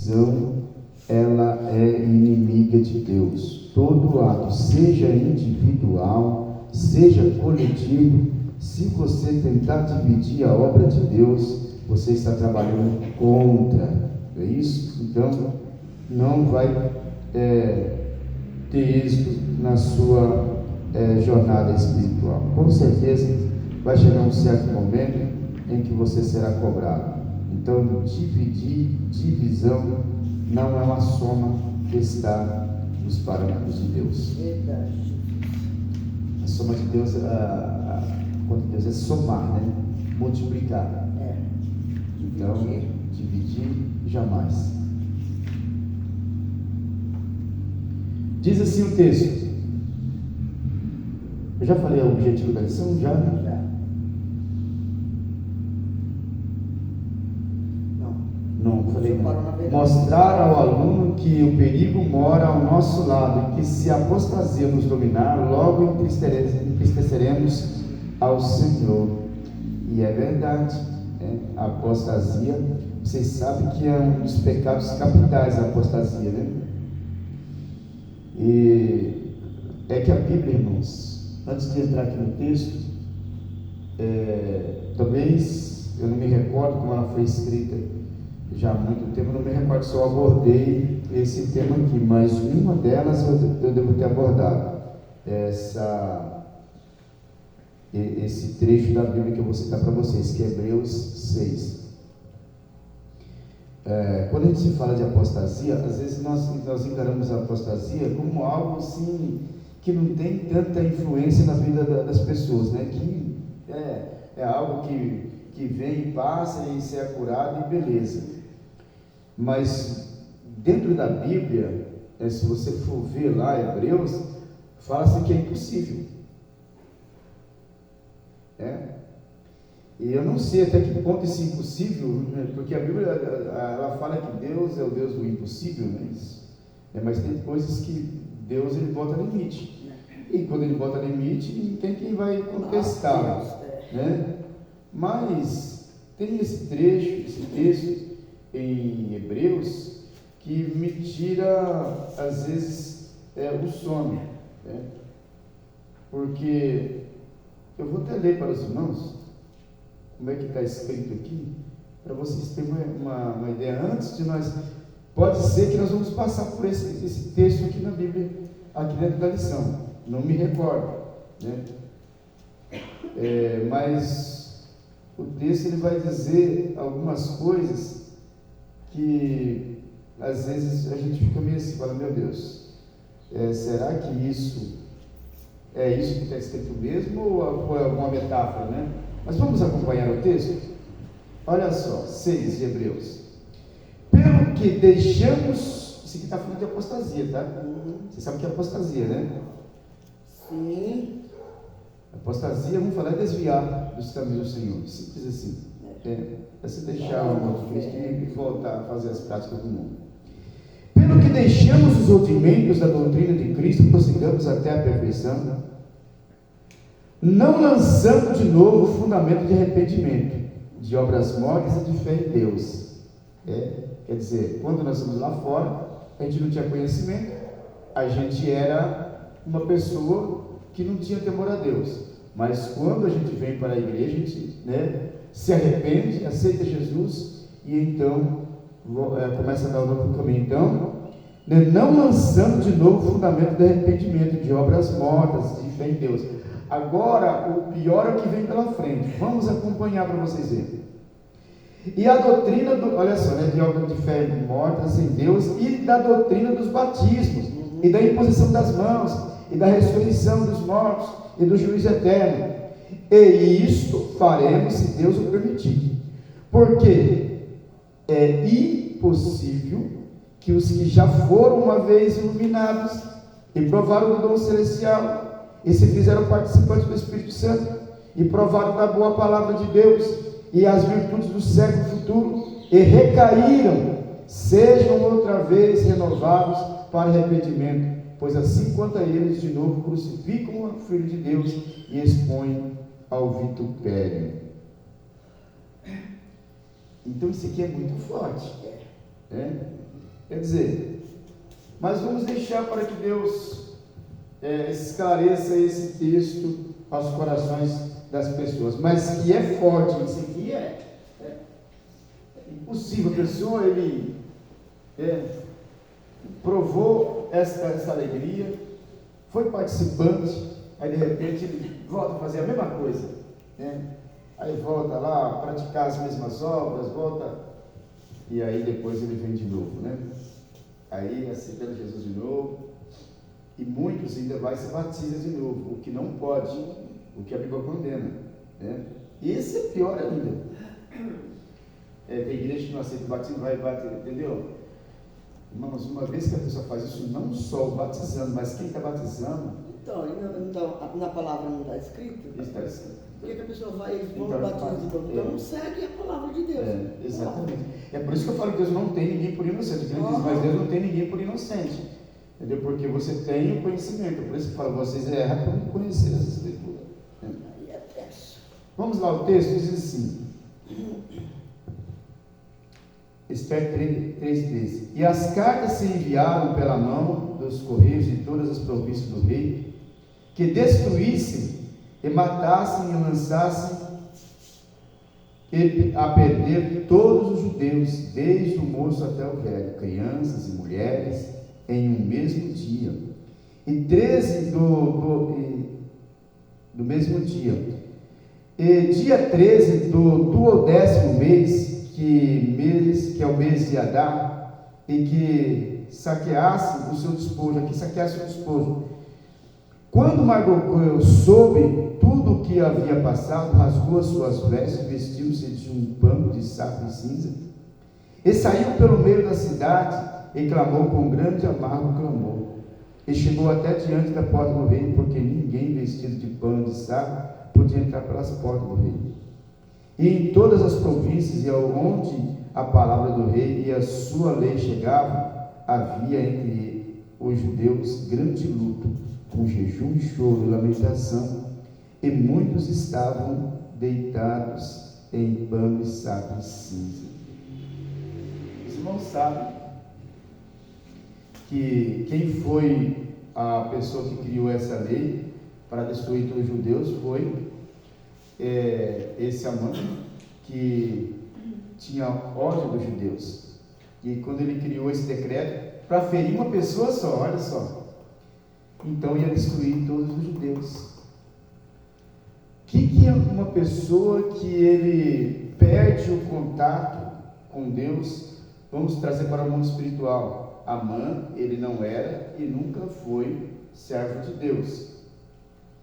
divisão, ela é inimiga de Deus. Todo ato, seja individual, seja coletivo, se você tentar dividir a obra de Deus, você está trabalhando contra. É isso? Então, não vai ter êxito na sua jornada espiritual. Com certeza, vai chegar um certo momento em que você será cobrado. Então, divisão não é uma soma que está nos parâmetros de Deus. Verdade. A soma de Deus, quando Deus é somar, né? Multiplicar. Então, dividir jamais. Diz assim o texto. Eu já falei o objetivo da lição? Já. Não, falei não. Mostrar ao aluno que o perigo mora ao nosso lado e que se a apostasia nos dominar, logo entristeceremos ao Senhor. E é verdade, a apostasia, vocês sabem que é um dos pecados capitais, a apostasia, né? E é que a Bíblia, irmãos, antes de entrar aqui no texto, talvez, eu não me recordo como ela foi escrita já há muito tempo, não me recordo se eu abordei esse tema aqui, mas uma delas eu devo ter abordado, esse trecho da Bíblia que eu vou citar para vocês, que é Hebreus 6. Quando a gente se fala de apostasia, às vezes nós encaramos a apostasia como algo assim, que não tem tanta influência na vida das pessoas, né? Que é algo que vem e passa e se é curado e beleza. Mas dentro da Bíblia, se você for ver lá Hebreus, fala-se que é impossível. E eu não sei até que ponto esse impossível, né? Porque a Bíblia ela fala que Deus é o Deus do impossível, né? Mas tem coisas que Deus ele bota limite. E quando ele bota limite, não tem quem vai contestar, né? Mas tem esse trecho, esse texto em Hebreus que me tira às vezes o sono, né? Porque eu vou até ler para os irmãos como é que está escrito aqui, para vocês terem uma ideia. Antes de nós, pode ser que nós vamos passar por esse texto aqui na Bíblia, aqui dentro da lição, não me recordo, né? Mas o texto ele vai dizer algumas coisas que às vezes a gente fica meio assim, fala, meu Deus, será que isso é isso que está escrito mesmo ou foi alguma metáfora, né? Mas vamos acompanhar o texto? Olha só, 6 de Hebreus. Pelo que deixamos, isso aqui está falando de apostasia, tá? Você sabe o que é apostasia, né? Sim. Apostasia, vamos falar, é desviar dos caminhos do Senhor. Simples assim. É você deixar o Cristo e voltar a fazer as práticas do mundo. Pelo que deixamos os rudimentos da doutrina de Cristo, prossigamos até a perfeição, não lançando de novo o fundamento de arrependimento, de obras mortas e de fé em Deus. Quer dizer, quando nós estamos lá fora, a gente não tinha conhecimento, a gente era uma pessoa que não tinha temor a Deus. Mas quando a gente vem para a igreja, a gente se arrepende, aceita Jesus e então começa a dar o novo caminho. Então, não lançando de novo o fundamento de arrependimento, de obras mortas, de fé em Deus. Agora, o pior é o que vem pela frente. Vamos acompanhar para vocês verem. E a doutrina, olha só, de obras de fé mortas em Deus e da doutrina dos batismos e da imposição das mãos e da ressurreição dos mortos e do juízo eterno. E isto faremos se Deus o permitir. Porque é impossível que os que já foram uma vez iluminados e provaram do dom celestial e se fizeram participantes do Espírito Santo e provaram da boa palavra de Deus e as virtudes do século futuro e recaíram, sejam outra vez renovados para arrependimento, pois assim quanto a eles de novo crucificam o Filho de Deus e expõem ao vitupério. Então isso aqui é muito forte, Quer dizer, mas vamos deixar para que Deus esclareça esse texto aos corações das pessoas. Mas que é forte, isso aqui é impossível. A pessoa, ele provou essa alegria, foi participante, aí de repente ele volta a fazer a mesma coisa, né? Aí volta lá a praticar as mesmas obras, volta, e aí depois ele vem de novo, né? Aí aceitando Jesus de novo, e muitos ainda vai se batizar de novo, o que não pode, o que a Bíblia condena, né? E esse é pior ainda. Tem igreja que não aceita o batismo, vai bater, entendeu? Irmãos, uma vez que a pessoa faz isso, não só o batizando, mas quem está batizando. Então, na palavra não está escrito? Está escrito. Por que a pessoa vai, eles vão no batismo de novo? Então não segue a palavra de Deus. Exatamente. É por isso que eu falo que Deus não tem ninguém por inocente. Ele diz, mas Deus não tem ninguém por inocente. Entendeu? Porque você tem o conhecimento. Por isso que eu falo, vocês erram por não conhecer essa escritura. Aí é péssimo. Vamos lá, o texto diz assim. Esther 3,13. E as cartas se enviaram pela mão dos correios de todas as províncias do rei, que destruíssem e matassem e lançassem a perder todos os judeus, desde o moço até o velho, crianças e mulheres, em um mesmo dia. E 13 do mesmo dia. E dia 13 do 12º mês, que é o mês de Adar, e que saqueasse o seu despojo, Quando Mardoqueu soube tudo o que havia passado, rasgou as suas vestes, vestiu-se de um pano de saco e cinza, e saiu pelo meio da cidade, e clamou com grande amargo clamor, e chegou até diante da porta do rei, porque ninguém vestido de pano de saco podia entrar pelas portas do rei. E em todas as províncias, e onde a palavra do rei e a sua lei chegavam, havia entre os judeus grande luto, com jejum, choro e lamentação, e muitos estavam deitados em pano e saco e cinza. Os irmãos sabem que quem foi a pessoa que criou essa lei para destruir todos os judeus foi esse Amã, que tinha ódio dos judeus. E quando ele criou esse decreto para ferir uma pessoa só, olha só, então ia destruir todos os judeus. O que é uma pessoa que ele perde o contato com Deus? Vamos trazer para o mundo espiritual. Amã, ele não era e nunca foi servo de Deus.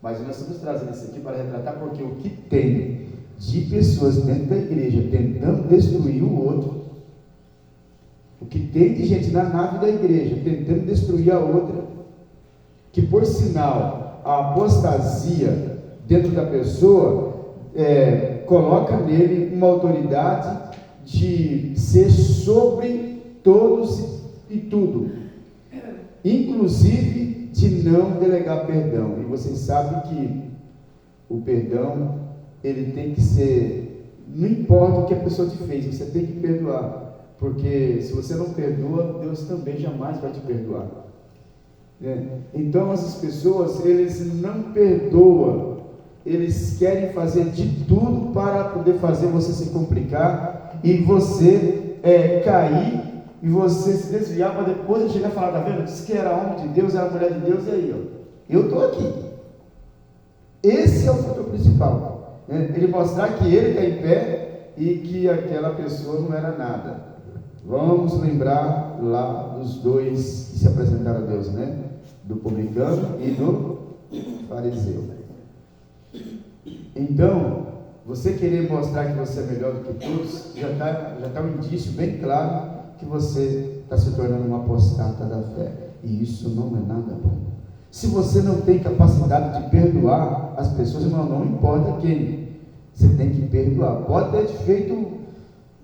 Mas nós estamos trazendo isso aqui para retratar, porque o que tem de pessoas dentro da igreja tentando destruir o outro, o que tem de gente na nave da igreja tentando destruir a outra, que por sinal a apostasia dentro da pessoa coloca nele uma autoridade de ser sobre todos e tudo, inclusive de não delegar perdão. E vocês sabem que o perdão, ele tem que ser, não importa o que a pessoa te fez, você tem que perdoar, porque se você não perdoa, Deus também jamais vai te perdoar. Então essas pessoas, eles não perdoam, eles querem fazer de tudo para poder fazer você se complicar e você cair e você se desviar para depois chegar a falar, tá vendo? Diz que era homem de Deus, era mulher de Deus, e aí, ó, eu estou aqui. Esse é o fator principal, né? Ele mostrar que ele está em pé e que aquela pessoa não era nada. Vamos lembrar lá dos dois que se apresentaram a Deus, né? Do publicano e do fariseu. Então, você querer mostrar que você é melhor do que todos, já está um indício bem claro que você está se tornando uma apostata da fé. E isso não é nada bom. Se você não tem capacidade de perdoar as pessoas, irmão, não importa quem, você tem que perdoar. Pode ter feito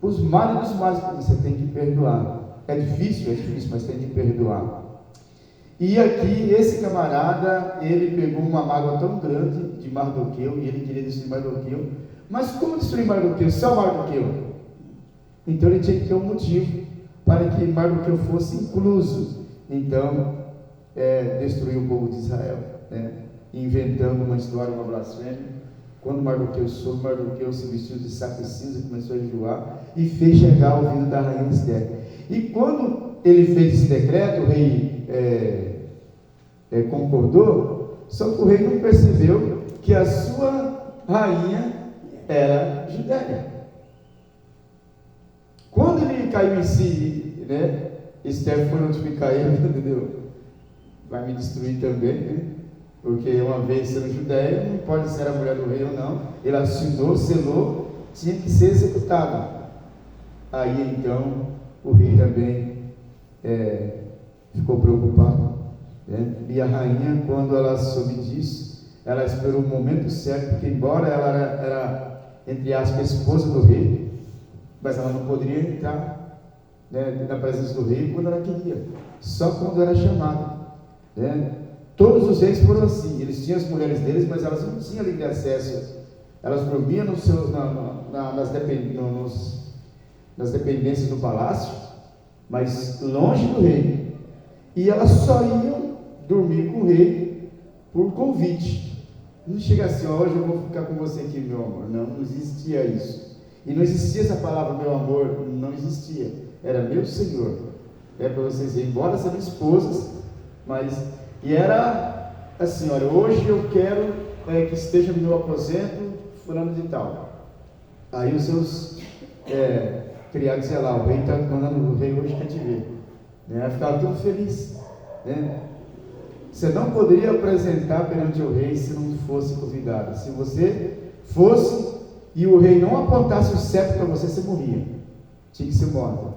os males dos males, você tem que perdoar. É difícil, mas tem que perdoar. E aqui, esse camarada, ele pegou uma mágoa tão grande de Mardoqueu, e ele queria destruir Mardoqueu. Mas como destruir Mardoqueu? Só Mardoqueu. Então ele tinha que ter um motivo para que Mardoqueu fosse incluso. Então, destruiu o povo de Israel, né? Inventando uma história, uma blasfêmia. Quando Mardoqueu soube, Mardoqueu se vestiu de saco e cinza, começou a jejuar e fez chegar ao ouvido da rainha Ester. E quando ele fez esse decreto, o rei concordou, só que o rei não percebeu que a sua rainha era judeia. Quando ele caiu em si, né, Esther foi notificar ele, entendeu? Vai me destruir também, né? Porque uma vez sendo judeia, não pode ser a mulher do rei ou não. Ele assinou, selou, tinha que ser executado. Aí então o rei também ficou preocupado, né? E a rainha, quando ela soube disso, ela esperou o momento certo, porque embora ela era entre aspas, esposa do rei, mas ela não poderia entrar, né, na presença do rei quando ela queria, só quando era chamada, né? Todos os reis foram assim, eles tinham as mulheres deles, mas elas não tinham livre acesso, elas dormiam nas dependências do palácio, mas longe do rei, e elas só iam dormir com o rei por convite. Não chega assim, hoje eu vou ficar com você aqui, meu amor. Não existia isso. E não existia essa palavra, meu amor, não existia. Era meu Senhor. Para vocês verem, embora sendo esposas, mas... E era assim, olha, hoje eu quero que esteja no meu aposento fulano de tal. Aí os seus criados diziam lá, o rei está mandando, o rei hoje quer te ver. Né? Aí ficava todo feliz, né? Você não poderia apresentar perante o rei se não fosse convidado. Se você fosse e o rei não apontasse o cetro para você, você morria. Tinha que ser morto.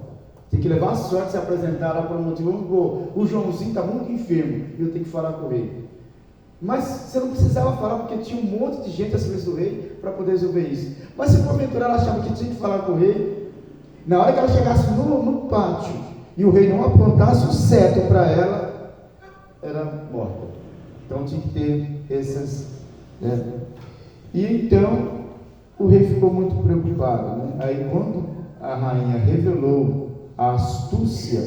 Tinha que levar a sorte de se apresentar lá por um motivo. O Joãozinho está muito enfermo e eu tenho que falar com o rei. Mas você não precisava falar, porque tinha um monte de gente à serviço do rei para poder resolver isso. Mas se porventura ela achava que tinha que falar com o rei, na hora que ela chegasse no pátio e o rei não apontasse o cetro para ela, era morta. Então tinha que ter essas, né? E então o rei ficou muito preocupado, né? Aí quando a rainha revelou a astúcia,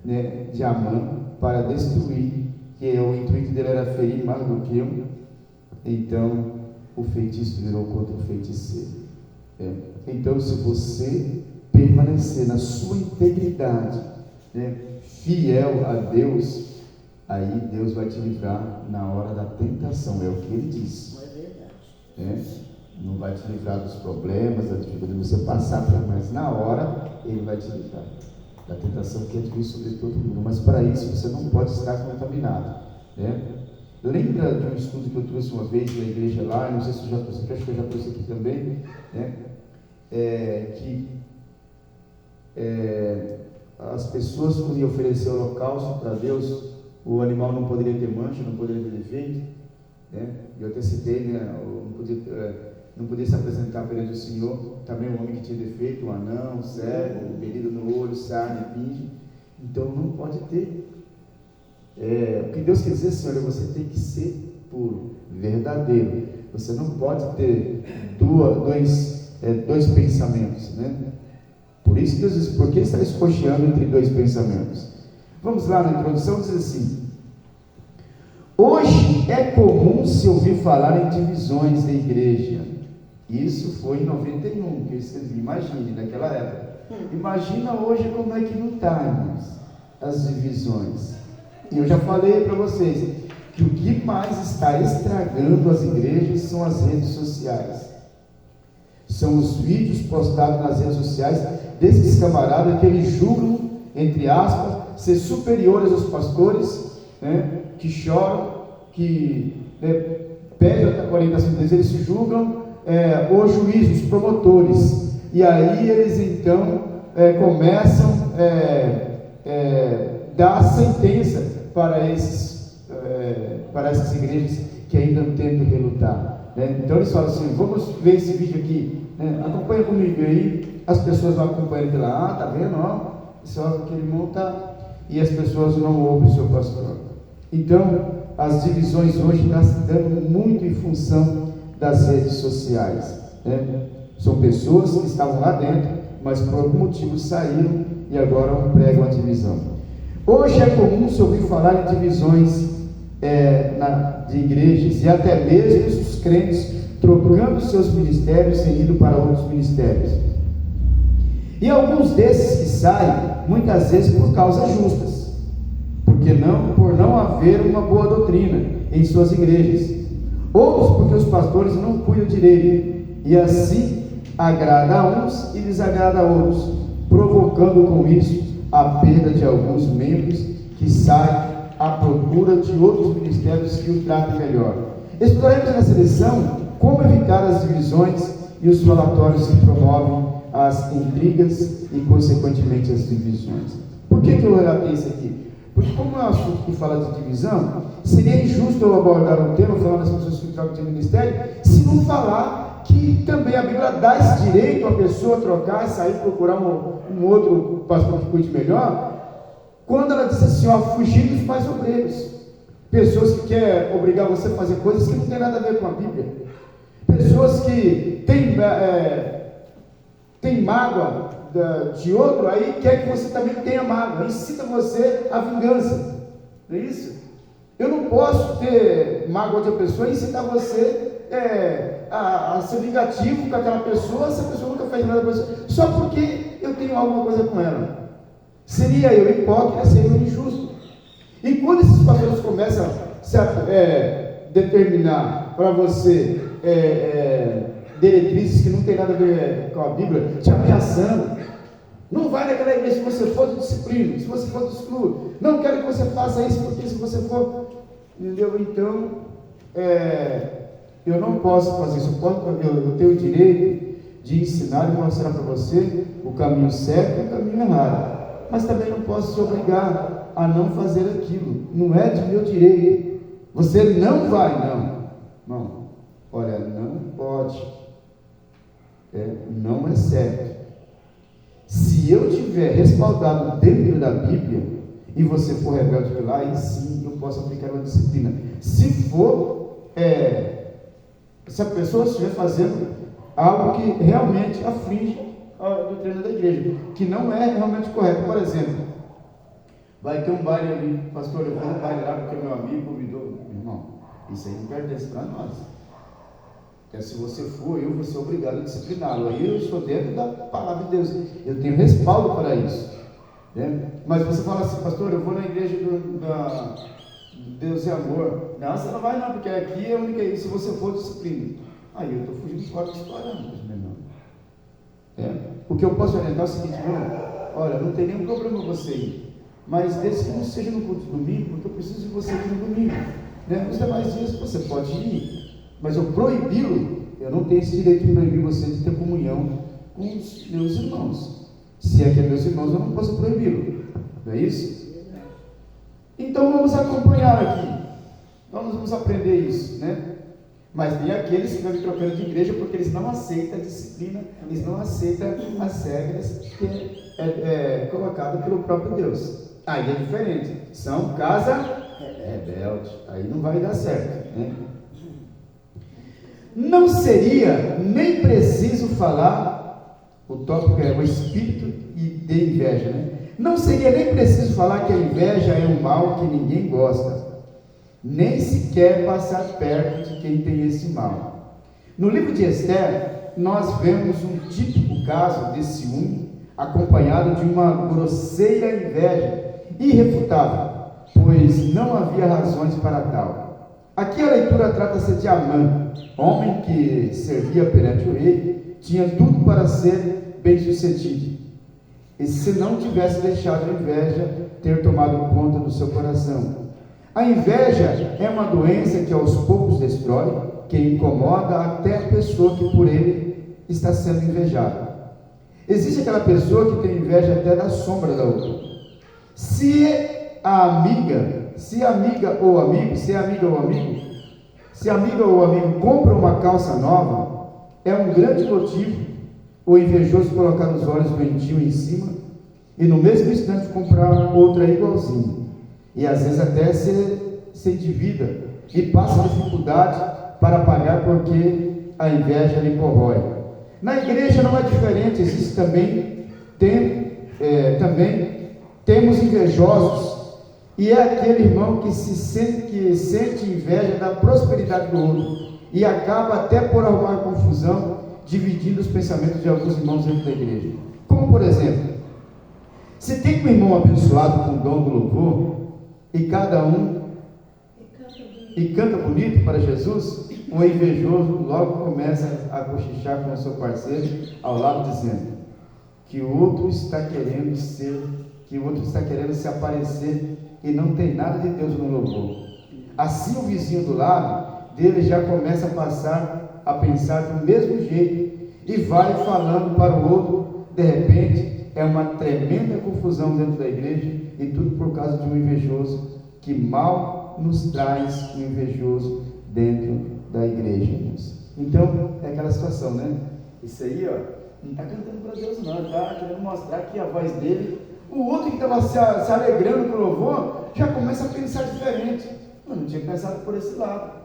né, de Amã para destruir, que o intuito dele era ferir Mardoqueu, então o feitiço virou contra o feiticeiro. Então, se você permanecer na sua integridade, né, fiel a Deus, aí Deus vai te livrar na hora da tentação, é o que ele disse. É verdade. Não vai te livrar dos problemas, da dificuldade de você passar por, mas na hora ele vai te livrar da tentação que é vir sobre todo mundo. Mas para isso você não pode estar contaminado, né? Lembra de um estudo que eu trouxe uma vez na igreja lá, não sei se eu já trouxe aqui, acho que eu já trouxe aqui também, né? As pessoas podiam oferecer holocausto para Deus, o animal não poderia ter mancha, não poderia ter defeito, né? Eu até citei, né? Não podia se apresentar perante o Senhor, também um homem que tinha defeito, um anão, um cego, ferido no olho, sarna, pinge, então não pode ter. O que Deus quer dizer, Senhor, é você tem que ser puro, verdadeiro. Você não pode ter dois pensamentos, né? Por isso Deus diz, por que está escocheando entre dois pensamentos? Vamos lá na introdução, diz assim: hoje é comum se ouvir falar em divisões da igreja. Isso foi em 91 que eu escrevi, imagine, naquela época. Imagina hoje como é que não está, irmãos, as divisões. E eu já falei para vocês que o que mais está estragando as igrejas são as redes sociais. São os vídeos postados nas redes sociais desses camaradas que eles julgam, entre aspas, ser superiores aos pastores, né, que choram, que pedem a orientação deles, eles se julgam os juízes, os promotores, e aí eles então começam a dar sentença para essas igrejas que ainda tentam relutar, né? Então eles falam assim: vamos ver esse vídeo aqui, né? Acompanha comigo aí, as pessoas vão acompanhando pela, tá vendo, ó, só que ele monta, e as pessoas não ouvem o seu pastor. Então as divisões hoje estão se dando muito em função das redes sociais, né? São pessoas que estavam lá dentro, mas por algum motivo saíram e agora pregam a divisão. Hoje é comum se ouvir falar em divisões de igrejas, e até mesmo os crentes trocando seus ministérios e indo para outros ministérios. E alguns desses que saem, muitas vezes por causas justas, por não haver uma boa doutrina em suas igrejas. Outros porque os pastores não cuidam direito, e assim agrada a uns e desagrada a outros, provocando com isso a perda de alguns membros que saem à procura de outros ministérios que o tratem melhor. Estudaremos nessa lição como evitar as divisões e os falatórios que promovem as intrigas e, consequentemente, as divisões. Por que eu relatei isso aqui? Porque, como é um assunto que fala de divisão, seria injusto eu abordar um tema falando das pessoas que trocam de ministério, se não falar que também a Bíblia dá esse direito à pessoa trocar, sair, procurar um outro pastor que cuide melhor, quando ela diz assim, fugir dos mais obreiros. Pessoas que querem obrigar você a fazer coisas que não tem nada a ver com a Bíblia. Pessoas que têm mágoa de outro, aí quer que você também tenha mágoa, incita você à vingança, não é isso? Eu não posso ter mágoa de outra pessoa e incitar você a ser vingativo com aquela pessoa, se a pessoa nunca fez nada com você, só porque eu tenho alguma coisa com ela. Seria eu hipócrita, seria eu injusto. E quando esses pastores começam a determinar para você diretrizes que não tem nada a ver com a Bíblia, te ameaçando, não vai naquela igreja, se você for, do disciplino, se você for, do excluo, não quero que você faça isso, porque se você for, entendeu? Então, eu não posso fazer isso, eu tenho o direito de ensinar e mostrar para você o caminho certo e o caminho errado, mas também não posso te obrigar a não fazer aquilo, não é de meu direito. Você não vai, não, olha, não pode, não é certo. Se eu tiver respaldado dentro da Bíblia e você for rebelde por lá, aí sim eu posso aplicar uma disciplina. Se for, se a pessoa estiver fazendo algo que realmente aflige a doutrina da igreja, que não é realmente correto. Por exemplo, vai ter um baile ali, pastor, eu vou no baile lá porque meu amigo convidou. Irmão, isso aí não pertence para nós. Porque se você for, eu vou ser obrigado a discipliná-lo. Aí eu estou dentro da palavra de Deus, eu tenho respaldo para isso, né? Mas você fala assim, pastor, eu vou na igreja do Deus e Amor. Não, você não vai não, porque aqui é a única, se você for, disciplina. Aí eu estou fugindo fora da história, meu irmão. O que eu posso orientar é o seguinte, olha, não tem nenhum problema você ir, mas desde que não seja no culto de domingo, porque eu preciso de você aqui no domingo, né? Nos demais dias você pode ir, mas eu proibi-lo, eu não tenho esse direito de proibir você de ter comunhão com os meus irmãos. Se é que é meus irmãos, eu não posso proibi-lo, não é isso? Então vamos acompanhar aqui, vamos aprender isso, né? Mas tem aqueles que vão trocando de igreja porque eles não aceitam a disciplina, eles não aceitam as regras que é colocada pelo próprio Deus. Aí é diferente, são casa rebelde, aí não vai dar certo, né? Não seria nem preciso falar, o tópico é o espírito de inveja, né? Não seria nem preciso falar que a inveja é um mal que ninguém gosta, nem sequer passar perto de quem tem esse mal. No livro de Esther, nós vemos um típico caso de ciúme, acompanhado de uma grosseira inveja irrefutável, pois não havia razões para tal. Aqui a leitura trata-se de Amã, homem que servia perante o rei, tinha tudo para ser bem-sucedido, e se não tivesse deixado a inveja ter tomado conta do seu coração. A inveja é uma doença que aos poucos destrói, que incomoda até a pessoa que por ele está sendo invejada. Existe aquela pessoa que tem inveja até da sombra da outra. Se a amiga ou amigo compra uma calça nova, é um grande motivo o invejoso colocar os olhos doentios em cima e no mesmo instante comprar outra igualzinha. E às vezes até se endivida e passa dificuldade para pagar porque a inveja lhe corrói. Na igreja não é diferente, existe também também temos invejosos, e é aquele irmão que sente inveja da prosperidade do outro, e acaba até por arrumar confusão, dividindo os pensamentos de alguns irmãos dentro da igreja. Como por exemplo, você tem um irmão abençoado com o dom do louvor, e cada um canta bonito para Jesus, o invejoso logo começa a cochichar com o seu parceiro ao lado, dizendo que o outro está querendo se aparecer e não tem nada de Deus no louvor. Assim o vizinho do lado dele já começa a passar a pensar do mesmo jeito e vai falando para o outro. De repente é uma tremenda confusão dentro da igreja, e tudo por causa de um invejoso. Que mal nos traz um invejoso dentro da igreja, irmãos. Então é aquela situação, né? Isso aí, não está cantando para Deus não, está querendo mostrar que a voz dele, o outro que estava se alegrando com o louvor, já começa a pensar diferente. Eu não tinha pensado por esse lado.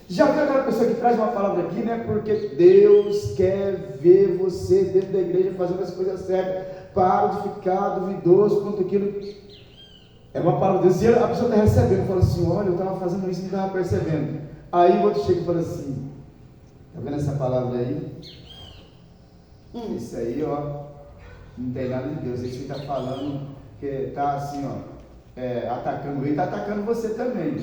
Já viu aquela pessoa que traz uma palavra aqui, né? Porque Deus quer ver você dentro da igreja fazendo as coisas certas. Para de ficar duvidoso quanto aquilo. É uma palavra de Deus. E a pessoa está recebendo, fala assim: olha, eu estava fazendo isso e não estava percebendo. Aí o outro chega e fala assim: está vendo essa palavra aí? Isso aí, não tem nada de Deus. Ele fica falando que está assim, atacando ele, está atacando você também.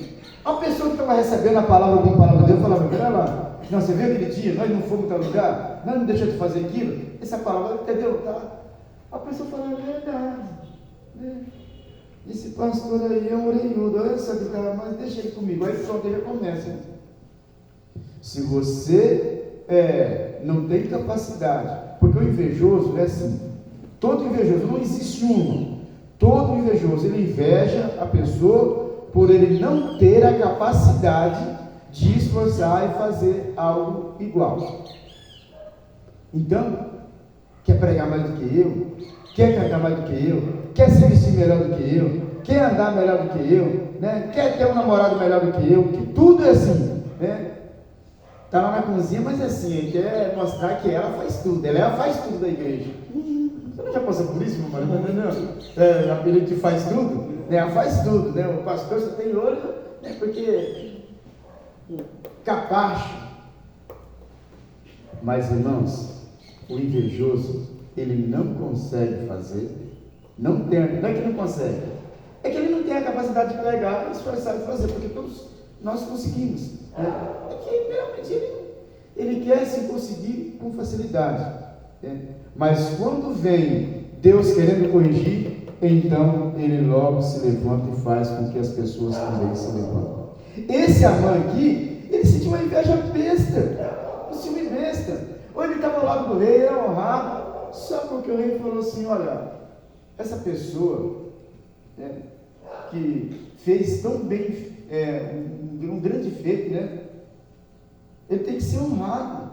A pessoa que estava recebendo a palavra como palavra de Deus falava: olha lá, não, você viu aquele dia, nós não fomos em tal lugar, nós não deixamos de fazer aquilo. Essa palavra, entendeu? Tá? A pessoa fala: é verdade, né? Esse pastor aí é um orelhudo, olha só que tá, mas deixa ele comigo. Aí pronto, ele já começa, né? Se você não tem capacidade, porque o invejoso é assim, todo invejoso, não existe um, todo invejoso, ele inveja a pessoa por ele não ter a capacidade de esforçar e fazer algo igual. Então, quer pregar mais do que eu, quer cantar mais do que eu, quer se vestir melhor do que eu, quer andar melhor do que eu, né? Quer ter um namorado melhor do que eu, que tudo é assim, né? Está lá na cozinha, mas é assim, ele quer mostrar que ela faz tudo, ela faz tudo da igreja. Você não já passou por isso, meu marido? Não. Apelido de faz tudo, né? Ela faz tudo, né? O pastor só tem olho, né? Porque capacho. Mas, irmãos, o invejoso, ele não consegue fazer, não é que não consegue, é que ele não tem a capacidade de pegar, esforçar e fazer, porque todos nós conseguimos, né? É que realmente ele quer se conseguir com facilidade, né? Mas quando vem Deus querendo corrigir, então ele logo se levanta e faz com que as pessoas também se levantem. Esse Amã aqui, ele sentiu uma inveja besta, um ciúme besta. Ou ele estava ao lado do rei, era honrado, só porque o rei falou assim: olha, essa pessoa que fez tão bem, um grande feito, né? Ele tem que ser honrado.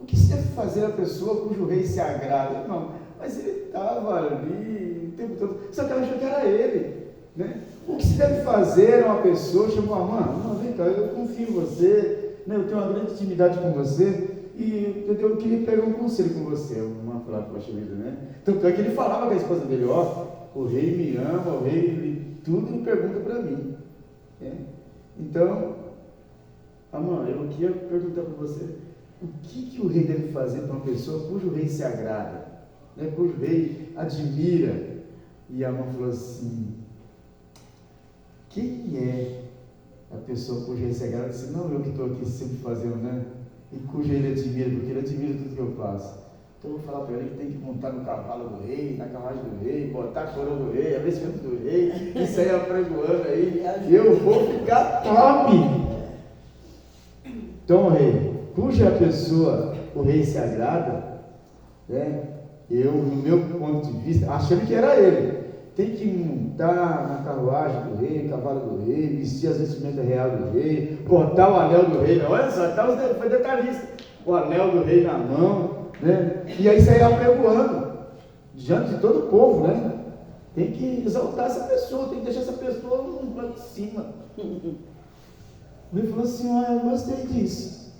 O que se deve fazer a pessoa cujo rei se agrada? Não, mas ele estava ali o tempo todo, só que ela achou que era ele, né? O que se deve fazer a uma pessoa, chamou a mãe: vem cá, eu confio em você, né? Eu tenho uma grande intimidade com você, e eu queria pegar um conselho com você. Uma palavra, poxa vida, né? Tanto é que ele falava com a esposa dele: o rei me ama, o rei tudo me pergunta para mim, né? Então, amor, eu queria perguntar para você: o que o rei deve fazer para uma pessoa cujo rei se agrada, né? Cujo rei admira? E a mãe falou assim: quem é a pessoa cujo rei se agrada? Disse: não, eu que estou aqui sempre fazendo, né? E cujo ele admira, porque ele admira tudo que eu faço. Então eu vou falar para ele que tem que montar no cavalo do rei, na carruagem do rei, botar a coroa do rei, a vestimenta do rei, e sair apregoando aí, eu vou ficar top! Então, rei, cuja pessoa o rei se agrada, né? Eu, no meu ponto de vista, achando que era ele, tem que montar na carruagem do rei, cavalo do rei, vestir as vestimentas real do rei, botar o anel do rei, olha só, foi detalhista, o anel do rei na mão, né? E aí sair apregoando diante de todo o povo, né? Tem que exaltar essa pessoa, tem que deixar essa pessoa lá de cima. Ele falou assim: olha, eu gostei disso.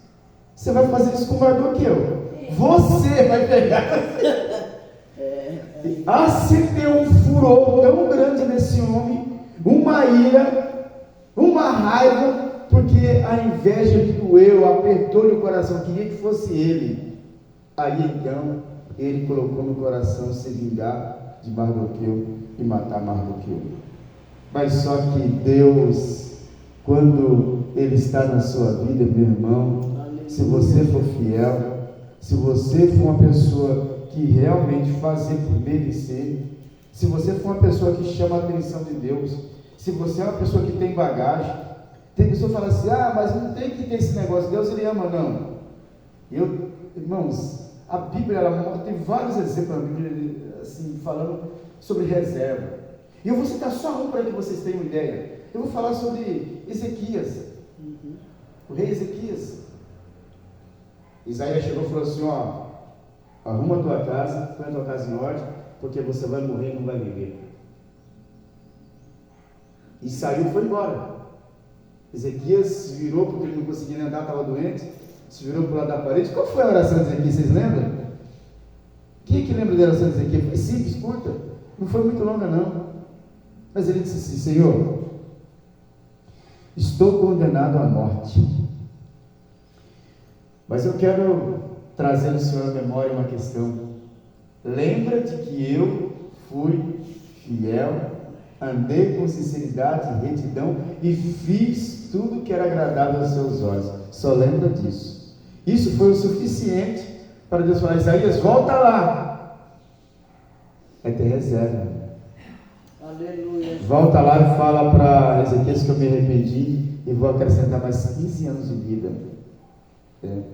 Você vai fazer isso com o maior do que eu. Você vai pegar. acendeu um furor tão grande nesse homem, uma ira, uma raiva, porque a inveja lhe doeu, apertou-lhe o coração, queria que fosse ele. Aí então, ele colocou no coração se vingar de Mardoqueu e matar Mardoqueu. Mas só que Deus, quando Ele está na sua vida, meu irmão, se você for fiel, se você for uma pessoa que realmente fazer por merecer, se você for uma pessoa que chama a atenção de Deus, se você é uma pessoa que tem bagagem, tem pessoa que fala assim, mas não tem que ter esse negócio, Deus Ele ama, não. Irmãos, a Bíblia, ela tem vários exemplos na Bíblia, assim, falando sobre reserva. E eu vou citar só um para que vocês tenham ideia. Eu vou falar sobre Ezequias, o rei Ezequias. Isaías chegou e falou assim, arruma a tua casa, põe a tua casa em ordem, porque você vai morrer e não vai viver. E saiu e foi embora. Ezequias se virou porque ele não conseguia andar, estava doente, se virou para o lado da parede. Qual foi a oração de Ezequias, vocês lembram? Quem é que lembra da oração de Ezequias? Foi simples, curta, não foi muito longa não. Mas ele disse assim, Senhor, estou condenado à morte, mas eu quero trazer ao Senhor à memória uma questão. Lembra de que eu fui fiel, andei com sinceridade e retidão e fiz tudo que era agradável aos seus olhos. Só lembra disso. Isso foi o suficiente para Deus falar, Isaías, volta lá. Vai ter reserva. Aleluia. Volta lá e fala para Ezequias que eu me arrependi e vou acrescentar mais 15 anos de vida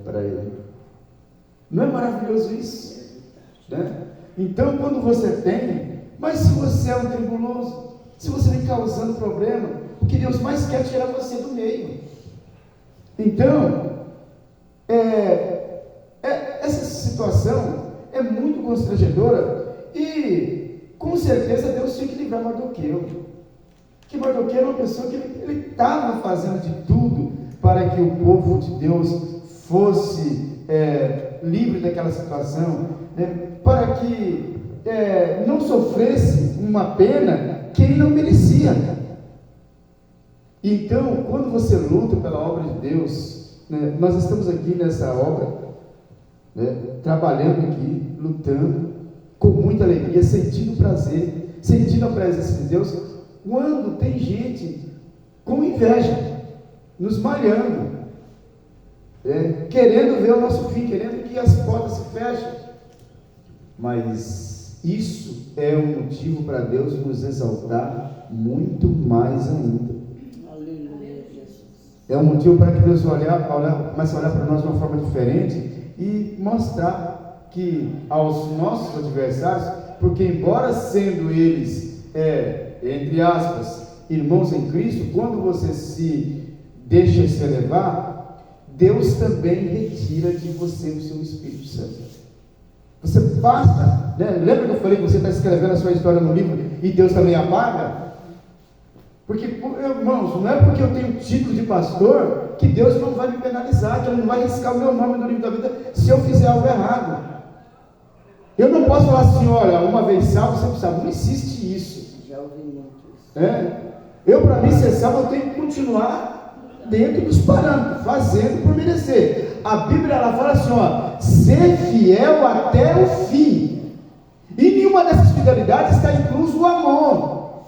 para ele. Não é maravilhoso isso? Né? Então, quando você tem, mas se você é um tribuloso, se você vem causando problema, o que Deus mais quer é tirar você do meio. Então, essa situação é muito constrangedora e, com certeza, Deus tinha que livrar Mardoqueu. Porque Mardoqueu era uma pessoa que ele estava fazendo de tudo para que o povo de Deus fosse livre daquela situação, para que não sofresse uma pena que ele não merecia. Então, quando você luta pela obra de Deus, nós estamos aqui nessa obra, trabalhando aqui, lutando, com muita alegria, sentindo prazer, sentindo a presença de Deus, quando tem gente com inveja, nos malhando, querendo ver o nosso fim, querendo que as portas se fechem. Mas isso é um motivo para Deus nos exaltar muito mais ainda. Aleluia, Jesus. É um motivo para que Deus comece a olhar para nós de uma forma diferente e mostrar que aos nossos adversários, porque embora sendo eles, entre aspas, irmãos em Cristo, quando você se deixa se elevar, Deus também retira de você o seu Espírito Santo. Você passa, lembra que eu falei que você está escrevendo a sua história no livro e Deus também apaga? Porque, irmãos, não é porque eu tenho título de pastor que Deus não vai me penalizar, que Ele não vai riscar o meu nome no livro da vida se eu fizer algo errado. Eu não posso falar assim, olha, uma vez salvo, sempre salvo. Não existe isso. Já ouvi muito isso. Eu, para mim, ser salvo, eu tenho que continuar dentro dos parâmetros, fazendo por merecer. A Bíblia, ela fala assim, ser fiel até o fim. E nenhuma dessas fidelidades está incluso o amor,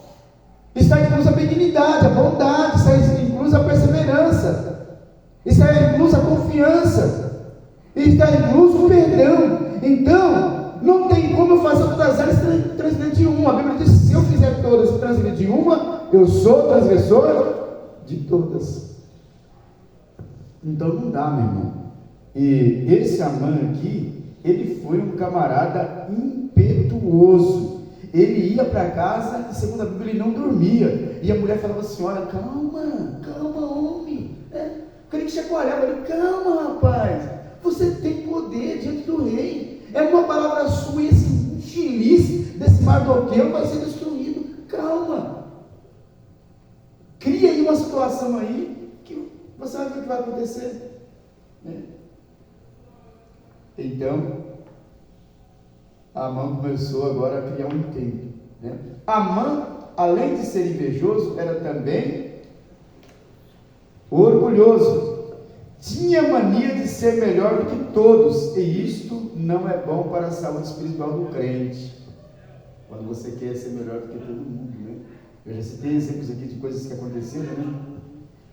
está incluso a benignidade, a bondade, está incluso a perseverança, está incluso a confiança, está incluso o perdão. Então, não tem como eu fazer todas elas transgredir uma. A Bíblia diz, se eu fizer todas e transgredir uma, eu sou transgressor de todas. Então não dá, meu irmão. E esse Amã aqui, ele foi um camarada impetuoso. Ele ia para casa e, segundo a Bíblia, ele não dormia. E a mulher falava assim, olha, calma, homem. O cara que chacoalhava, ele, calma, rapaz. Você tem poder diante do rei. É uma palavra sua e esse infeliz desse Mardoqueu vai ser destruído. Calma. Cria aí uma situação aí que você vai ver o que vai acontecer. Então, Amã começou agora a criar um intento, né? Amã, além de ser invejoso, era também orgulhoso. Tinha mania de ser melhor do que todos, e isto não é bom para a saúde espiritual do crente. Quando você quer ser melhor do que todo mundo, né? Eu já citei exemplos aqui de coisas que aconteceram, né?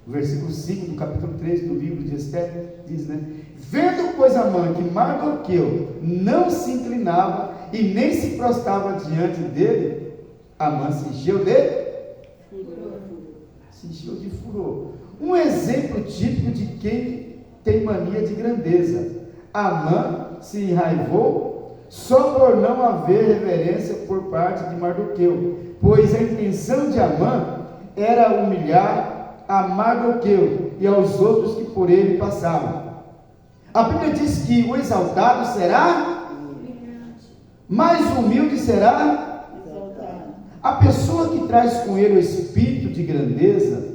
O versículo 5 do capítulo 3 do livro de Esther diz, né? Vendo, pois, Amã que Mardoqueu não se inclinava e nem se prostrava diante dele, Amã se encheu de furor. Um exemplo típico de quem tem mania de grandeza. Amã se enraivou só por não haver reverência por parte de Mardoqueu, pois a intenção de Amã era humilhar a Mardoqueu e aos outros que por ele passavam. A Bíblia diz que o exaltado será mais humilde será exaltado. A pessoa que traz com ele o espírito de grandeza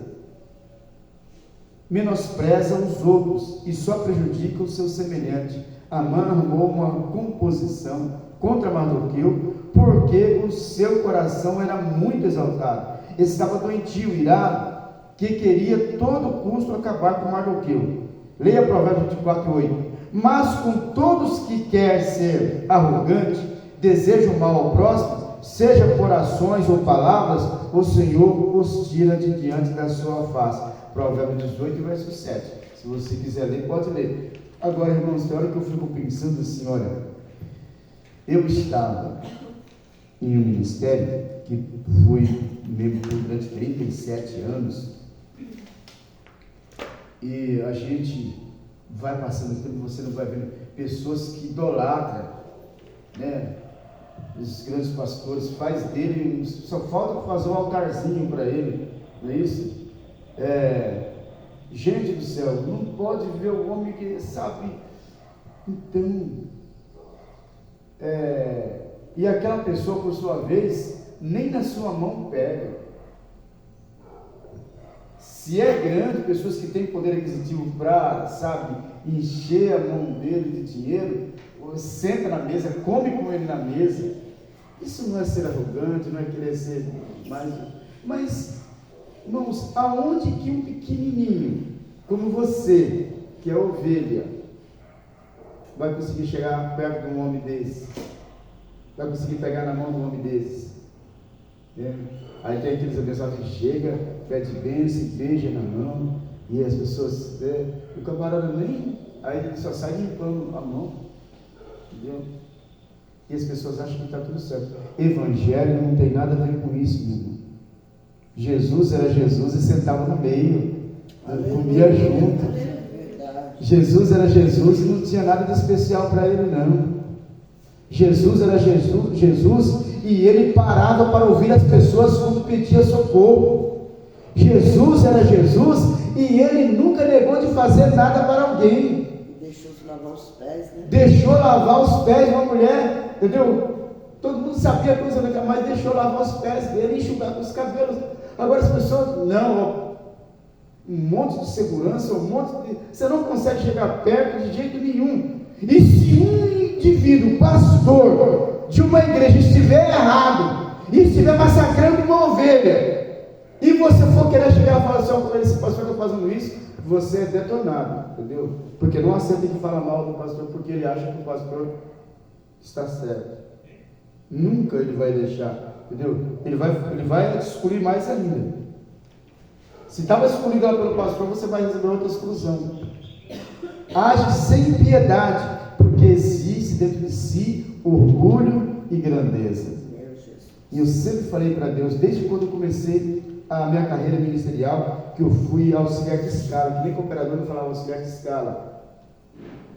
menospreza os outros e só prejudica o seu semelhante. Amã armou uma composição contra Mardoqueu porque o seu coração era muito exaltado, estava doentio, irado, que queria a todo custo acabar com Mardoqueu. Leia Provérbios 24:8. Mas com todos que quer ser arrogante, deseja o mal ao próximo, seja por ações ou palavras, o Senhor os tira de diante da sua face. Provérbios 18, verso 7. Se você quiser ler, pode ler. Agora, irmãos, tem hora que eu fico pensando assim, olha, eu estava em um ministério que fui membro durante 37 anos, e a gente vai passando o tempo, você não vai vendo pessoas que idolatram, né? Os grandes pastores, faz dele, só falta fazer um altarzinho para ele, não é isso? Gente do céu, não pode ver o homem que sabe. Então, e aquela pessoa, por sua vez, nem na sua mão pega. Se é grande, pessoas que têm poder aquisitivo para, sabe, encher a mão dele de dinheiro, senta na mesa, come com ele na mesa. Isso não é ser arrogante, não é querer ser mais. Mas, irmãos, aonde que um pequenininho, como você, que é ovelha, vai conseguir chegar perto de um homem desse? Vai conseguir pegar na mão de um homem desse? Aí tem aqueles abençoados que chegam, pede bênção, beija na mão, e as pessoas, o camarada nem, aí ele só sai limpando a mão, entendeu? E as pessoas acham que está tudo certo. Evangelho não tem nada a ver com isso, meu irmão. Jesus era Jesus e sentava no meio, comia junto. Jesus era Jesus e não tinha nada de especial para ele, não. Jesus era Jesus e ele parava para ouvir as pessoas quando pedia socorro. Jesus era Jesus e ele nunca negou de fazer nada para alguém. Deixou lavar os pés, né? Deixou lavar os pés de uma mulher, entendeu? Todo mundo sabia a coisa daquela, mas deixou lavar os pés dele, enxugar com os cabelos. Agora as pessoas, não, um monte de segurança, você não consegue chegar perto de jeito nenhum. E se um indivíduo, pastor de uma igreja, estiver errado e estiver massacrando uma ovelha, e você for querer chegar e falar assim, ó, esse pastor está fazendo isso, você é detonado, entendeu? Porque não aceita que fala mal do pastor porque ele acha que o pastor está certo. Nunca ele vai deixar, entendeu? Ele vai excluir mais ainda. Se estava excluído lá pelo pastor, você vai receber outra exclusão. Age sem piedade, porque existe dentro de si orgulho e grandeza. E eu sempre falei para Deus, desde quando eu comecei a minha carreira ministerial, que eu fui auxiliar de escala, que nem cooperador eu falava auxiliar de escala.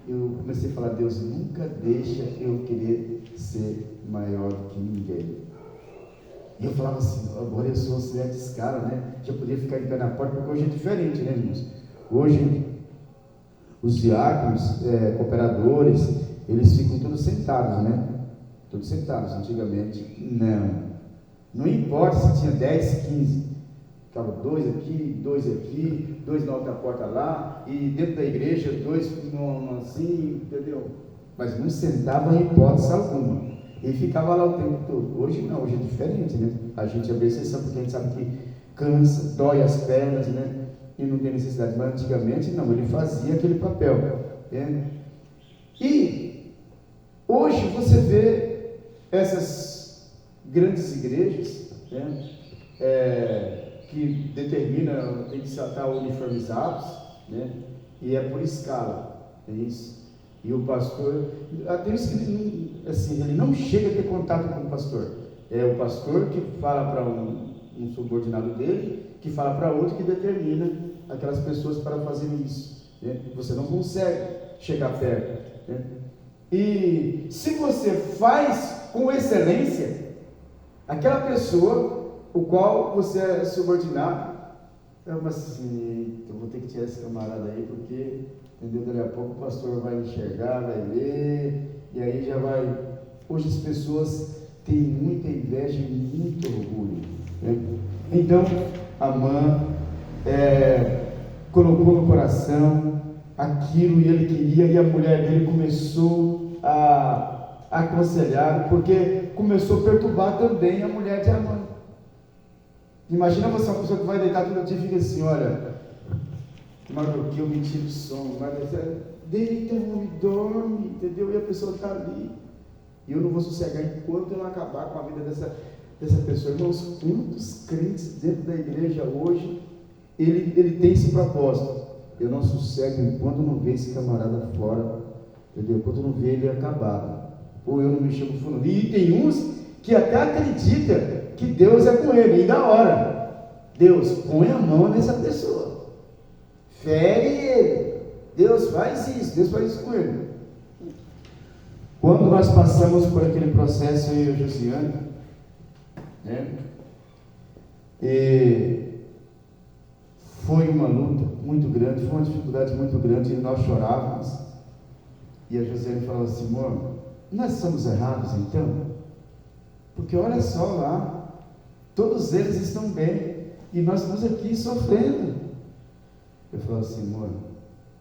Eu comecei a falar, Deus, nunca deixa eu querer ser maior do que ninguém. E eu falava assim, agora eu sou auxiliar de escala, né? Já podia ficar em pé na porta, porque hoje é diferente, né, irmãos? Hoje, os diáconos, cooperadores, eles ficam todos sentados, né? Todos sentados. Antigamente, não importa se tinha 10, 15, ficava 2 aqui, 2 na outra porta lá, e dentro da igreja, 2 assim, entendeu? Mas não sentava em hipótese alguma. E ficava lá o tempo todo. Hoje não, hoje é diferente, né? A gente abre exceção porque a gente sabe que cansa, dói as pernas, né? E não tem necessidade. Mas antigamente não, ele fazia aquele papel, né? E hoje você vê essas grandes igrejas, né? Que determinam, tem que estar uniformizados, né? E é por escala, é isso. E o pastor, tem isso que assim, ele não chega a ter contato com o pastor. É o pastor que fala para um subordinado dele, que fala para outro, que determina aquelas pessoas para fazerem isso, né? Você não consegue chegar perto, né? E se você faz com excelência, aquela pessoa, o qual você é subordinado, assim, eu vou ter que tirar esse camarada aí, porque, entendeu? Daqui a pouco o pastor vai enxergar, vai ver, e aí já vai. Hoje as pessoas têm muita inveja e muito orgulho, né? Então, Amã colocou no coração aquilo e ele queria, e a mulher dele começou a aconselhar, porque começou a perturbar também a mulher de Amã. Imagina você, uma pessoa que vai deitar todo dia e fica assim: olha, Mardoqueu me tira o sono, deita, homem, dorme, entendeu? E a pessoa está ali, e eu não vou sossegar enquanto eu não acabar com a vida dessa pessoa. Irmãos, quantos crentes dentro da igreja hoje, ele tem esse propósito: eu não sossego enquanto não ver esse camarada fora, entendeu? Enquanto não ver ele acabado, ou eu não me chamo fulano. E tem uns que até acreditam que Deus é com ele, e da hora, Deus põe a mão nessa pessoa, fere ele, Deus faz isso com ele. Quando nós passamos por aquele processo, eu e a Josiane, né? Foi uma luta muito grande, foi uma dificuldade muito grande, e nós chorávamos, e a Josiane falava assim: amor, nós somos errados então? Porque olha só lá, todos eles estão bem, e nós estamos aqui sofrendo. Eu falo assim: amor,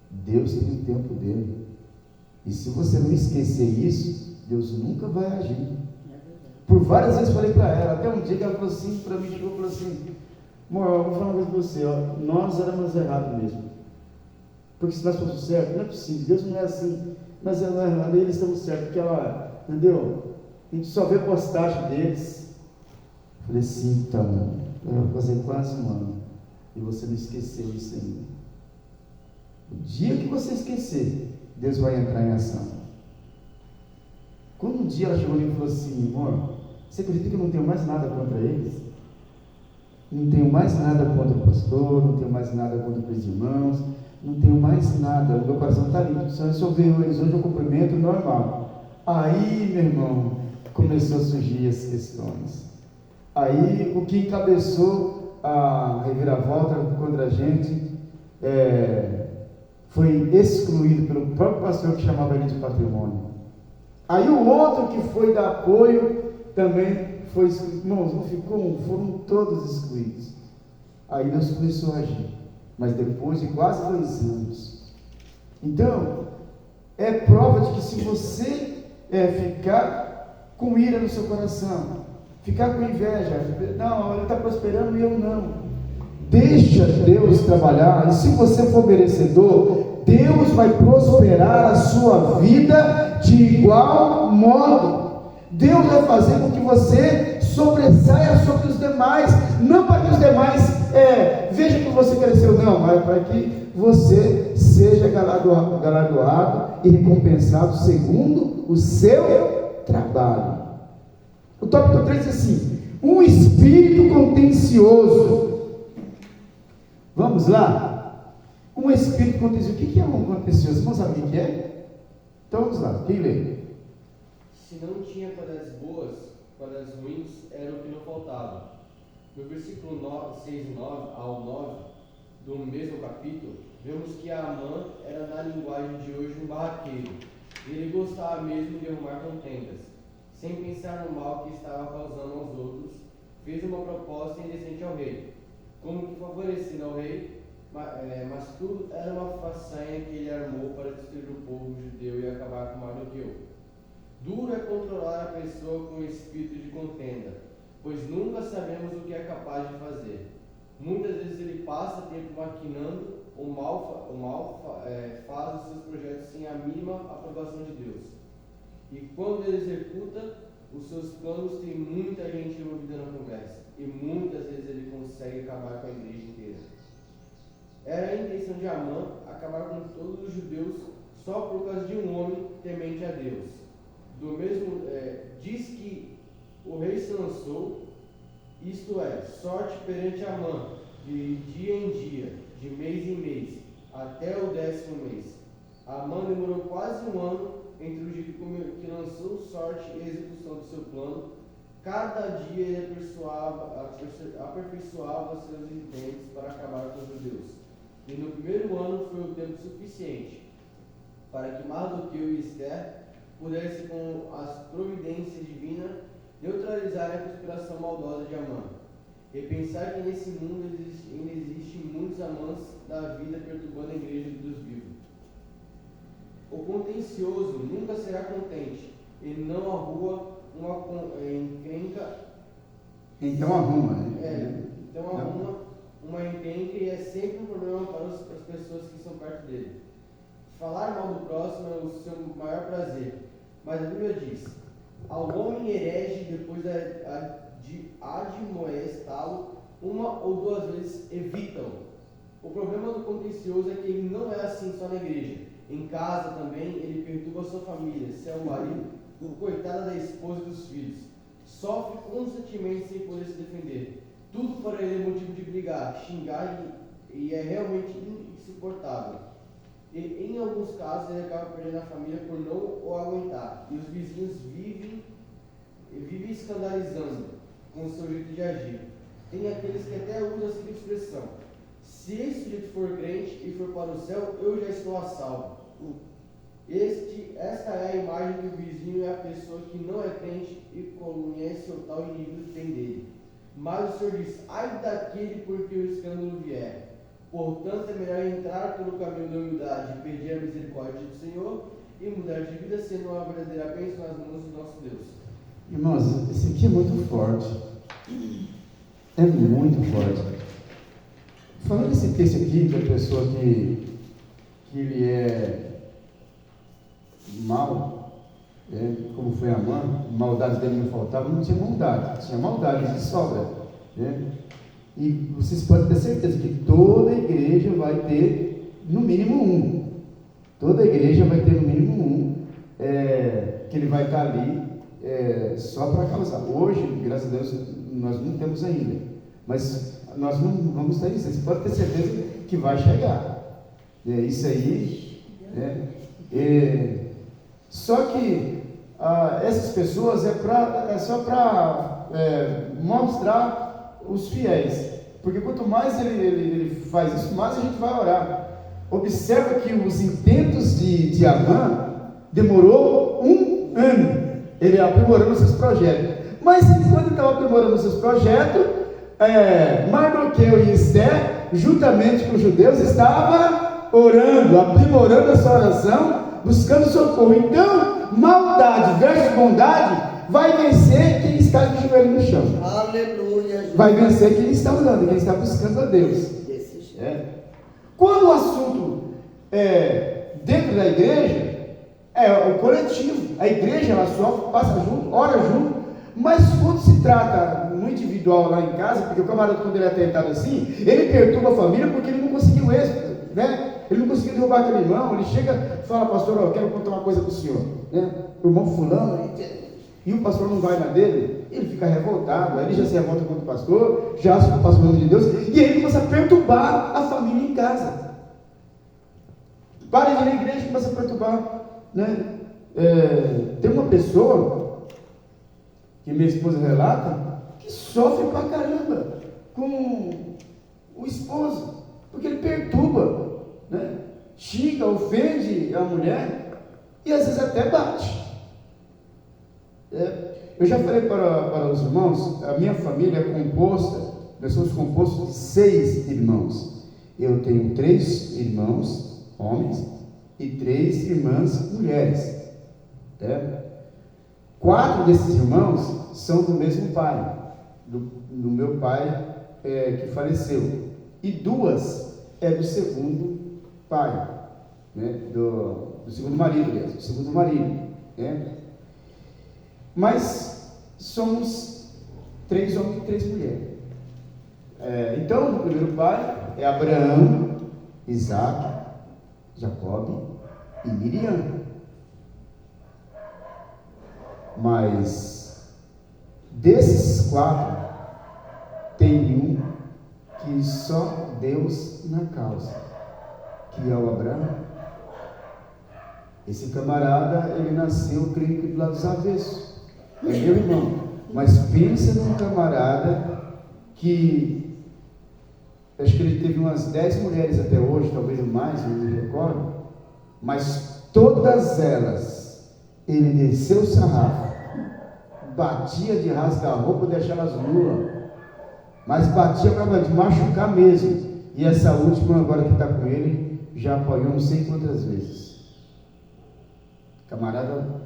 Deus tem o tempo dele, e se você não esquecer isso, Deus nunca vai agir. Por várias vezes falei para ela, até um dia que ela falou assim para mim, chegou e falou assim: amor, eu vou falar uma coisa para você, ó, nós éramos errados mesmo, porque se nós fôssemos certos, não é possível, Deus não é assim, nós éramos errados, eles estamos certos, porque ela, entendeu? A gente só vê postagem deles. Falei assim: então, eu vou fazer quase um ano, e você não esqueceu isso ainda. O dia que você esquecer, Deus vai entrar em ação. Quando um dia ela chegou ali e falou assim: amor, você acredita que eu não tenho mais nada contra eles? Não tenho mais nada contra o pastor, não tenho mais nada contra os irmãos, não tenho mais nada, o meu coração está limpo, se eu ver eles hoje eu cumprimento normal. Aí, meu irmão, começou a surgir as questões. Aí o que encabeçou a reviravolta contra a gente foi excluído pelo próprio pastor, que chamava ele de patrimônio. Aí o outro que foi dar apoio também foi excluído. Irmãos, não ficou um, foram todos excluídos. Aí Deus começou a agir, mas depois de quase 2 anos. Então, é prova de que se você ficar com ira no seu coração, ficar com inveja, não, ele está prosperando e eu não, deixa Deus trabalhar. E se você for merecedor, Deus vai prosperar a sua vida de igual modo. Deus vai fazer com que você sobressaia sobre os demais, não para que os demais vejam que você cresceu, não, mas para que você seja galardoado e recompensado segundo o seu trabalho. O tópico 3 diz assim: um espírito contencioso. Vamos lá? Um espírito contencioso. O que é um contencioso? Você não sabe o que é? Então vamos lá, quem lê? Se não tinha qualidades boas, qualidades ruins eram o que não faltava. No versículo 6 e 9 ao 9 do mesmo capítulo, vemos que Amã era, na linguagem de hoje, um barraqueiro. Ele gostava mesmo de arrumar contendas. Sem pensar no mal que estava causando aos outros, fez uma proposta indecente ao rei, como que favorecendo ao rei, mas tudo era uma façanha que ele armou para destruir o povo judeu e acabar com Mardoqueu. Duro é controlar a pessoa com espírito de contenda, pois nunca sabemos o que é capaz de fazer. Muitas vezes ele passa tempo maquinando faz os seus projetos sem a mínima aprovação de Deus. E quando ele executa os seus planos, tem muita gente envolvida na conversa. E muitas vezes ele consegue acabar com a igreja inteira. Era a intenção de Amã acabar com todos os judeus só por causa de um homem temente a Deus. Diz que o rei se lançou, isto é, sorte perante Amã, de dia em dia, de mês em mês, até o 10º mês. Amã demorou quase um ano entre o dia que lançou sorte e a execução do seu plano. Cada dia ele aperfeiçoava seus intentos para acabar com os judeus. E no primeiro ano foi o tempo suficiente para que Mardoqueu e Esther pudessem, com as providências divinas, neutralizar a conspiração maldosa de Amã. E pensar que nesse mundo ainda existem muitos Amãs da vida perturbando a igreja dos vivos. O contencioso nunca será contente, ele não arruma uma encrenca. Então arruma, né? Então arruma uma encrenca e é sempre um problema para as pessoas que estão perto dele. Falar mal do próximo é o seu maior prazer, mas a Bíblia diz: ao homem herege, depois de admoestá-lo uma ou duas vezes, evita-o. O problema do contencioso é que ele não é assim só na igreja. Em casa também ele perturba a sua família, se é o marido, coitada da esposa e dos filhos. Sofre constantemente sem poder se defender. Tudo para ele é motivo de brigar, xingar e é realmente insuportável. E em alguns casos ele acaba perdendo a família por não o aguentar. E os vizinhos vivem escandalizando com o seu jeito de agir. Tem aqueles que até usam a seguinte expressão: se esse sujeito for crente e for para o céu, eu já estou a salvo. Esta é a imagem que o vizinho é a pessoa que não é crente e conhece o tal inimigo que tem dele. Mas o Senhor diz: ai daquele por que o escândalo vier. Portanto, é melhor entrar pelo caminho da humildade e pedir a misericórdia do Senhor e mudar de vida, sendo uma verdadeira bênção nas mãos do nosso Deus. Irmãos, esse aqui é muito forte. É muito forte. Falando esse texto aqui, da pessoa que ele é mal, como foi Amã, maldade dele não faltava, não tinha maldade, tinha maldade de sobra. E vocês podem ter certeza que toda igreja vai ter no mínimo um. Toda igreja vai ter no mínimo um, que ele vai estar ali só para causar. Hoje, graças a Deus, nós não temos ainda, mas nós não vamos ter isso. Você pode ter certeza que vai chegar. Isso aí, só que essas pessoas é só para mostrar os fiéis, porque quanto mais ele faz isso, mais a gente vai orar. Observa que os intentos de Amã demorou um ano, ele aprimorando seus projetos. Mas quando ele estava aprimorando seus projetos, Mardoqueu e Esther, juntamente com os judeus, estavam orando, aprimorando a sua oração, buscando socorro. Então, maldade versus bondade vai vencer quem está de joelho no chão. Aleluia. Vai vencer quem está orando, quem está buscando a Deus. Quando o assunto é dentro da igreja, é o coletivo. A igreja, ela só passa junto, ora junto. Mas quando se trata no individual lá em casa, porque o camarada, quando ele é tentado assim, ele perturba a família porque ele não conseguiu êxito, Ele não conseguiu derrubar aquele irmão. Ele chega e fala: pastor, eu quero contar uma coisa para o senhor, O irmão fulano, e o pastor não vai na dele, ele fica revoltado. Aí ele já se revolta contra o pastor, já acha que o pastor é de Deus, e aí ele começa a perturbar a família em casa. Para de ir na igreja e começa a perturbar, Tem uma pessoa que minha esposa relata que sofre pra caramba com o esposo, porque ele perturba, xinga, ofende a mulher e às vezes até bate. Eu já falei para os irmãos, a minha família é composta, nós somos compostos de 6 irmãos. Eu tenho 3 irmãos homens e 3 irmãs mulheres. 4 desses irmãos são do mesmo pai, do meu pai que faleceu. E 2 é do segundo pai, né? do segundo marido, aliás, do segundo marido. Né? Mas somos 3 homens e 3 mulheres. Então, o primeiro pai é Abraão, Isaac, Jacob e Miriam. Mas desses 4 tem um que só Deus na causa, que é o Abraão. Esse camarada, ele nasceu, creio que do lado dos avessos, é meu irmão. Mas pensa num camarada que, acho que ele teve umas 10 mulheres até hoje, talvez mais, não me recordo, mas todas elas, ele desceu o sarrafo, batia de rasgar a roupa, deixar elas nuas, mas batia para de machucar mesmo. E essa última agora que está com ele, já apanhou não sei quantas vezes. Camarada,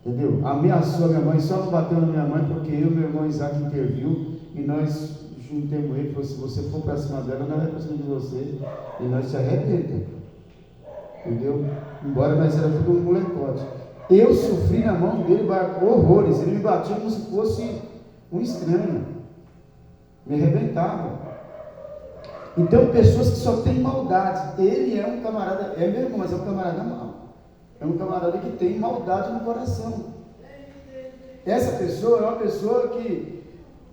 entendeu? Ameaçou a minha mãe, só não bateu na minha mãe porque eu e meu irmão Isaac interviu e nós juntemos ele. Falou: se você for para cima dela, não vai para cima de você e nós se arrebentamos, entendeu? Embora nós era tudo um molecote. Eu sofri na mão dele horrores, ele me batia como se fosse um estranho, me arrebentava. Então, pessoas que só têm maldade. Ele é um camarada, é meu irmão, mas é um camarada mau. É um camarada que tem maldade no coração. Essa pessoa é uma pessoa que,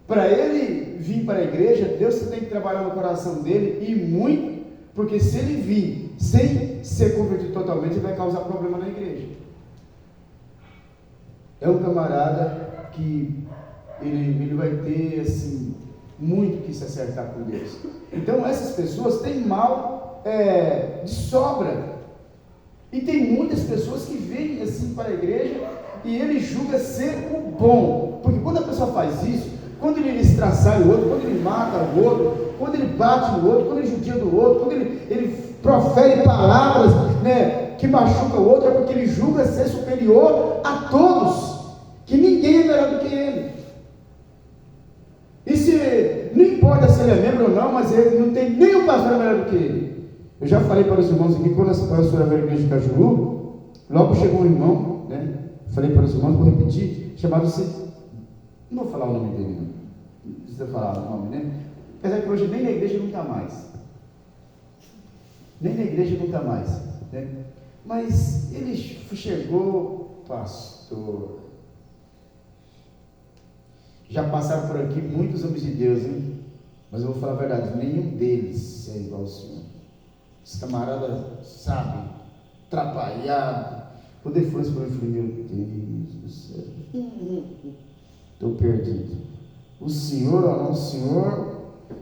para ele vir para a igreja, Deus tem que trabalhar no coração dele, e muito, porque se ele vir sem ser convertido totalmente, ele vai causar problema na igreja. É um camarada que ele vai ter assim, muito que se acertar com Deus. Então essas pessoas têm mal de sobra. E tem muitas pessoas que vêm assim para a igreja e ele julga ser o bom. Porque quando a pessoa faz isso, quando ele estraçalha o outro, quando ele mata o outro, quando ele bate no outro, quando ele judia do outro, quando ele profere palavras, né, que machucam o outro, é porque ele julga ser superior a todos, que ninguém é melhor do que ele. E se, não importa se ele é membro ou não, mas ele não tem nenhum pastor melhor do que ele. Eu já falei para os irmãos aqui, quando essa pastora veio à igreja de Cajuru, logo chegou um irmão, né? Falei para os irmãos, vou repetir, chamado não vou falar o nome dele, não precisa falar o nome, né? Apesar que hoje nem na igreja não está mais. Nem na igreja não está mais, né? Mas ele chegou, pastor. Já passaram por aqui muitos homens de Deus, hein? Mas eu vou falar a verdade, nenhum deles é igual ao Senhor. Esse camarada, sabe, atrapalhado. Quando ele foi, eu falei: meu Deus do céu, estou perdido. O Senhor, ó, o Senhor,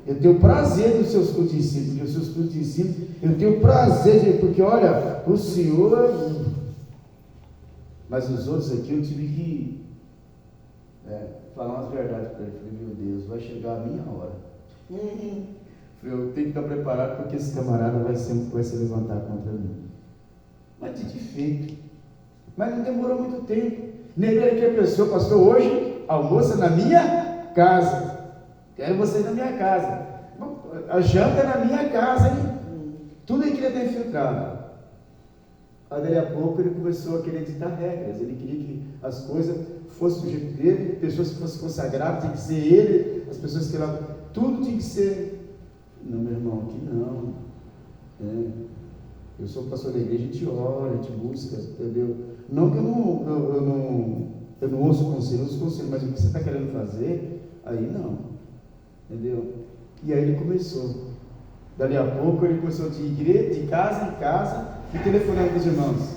eu tenho prazer nos seus cultos de ensino, porque os seus cultos de ensino, eu tenho prazer, porque olha, o Senhor, mas os outros aqui eu tive que falar umas verdades para ele. Falei: meu Deus, vai chegar a minha hora. Eu tenho que estar preparado, porque esse camarada vai se levantar contra mim. Mas de feito. Mas não demorou muito tempo. Lembrei que a pessoa, pastor, hoje almoça na minha casa. Quero vocês na minha casa. A janta é na minha casa, hein? Tudo ele queria ter infiltrado. Aí dali a pouco ele começou a querer ditar regras. Ele queria que as coisas fossem do jeito dele, pessoas que fossem consagradas, tinha que ser ele, as pessoas que lá, tudo tinha que ser. Não, meu irmão, aqui não. Eu sou pastor da igreja, a gente ora, a gente busca, entendeu? Não que eu não ouço conselho, mas o que você está querendo fazer, aí não, entendeu? E aí ele começou. Dali a pouco ele começou de casa em casa e telefonando para os irmãos: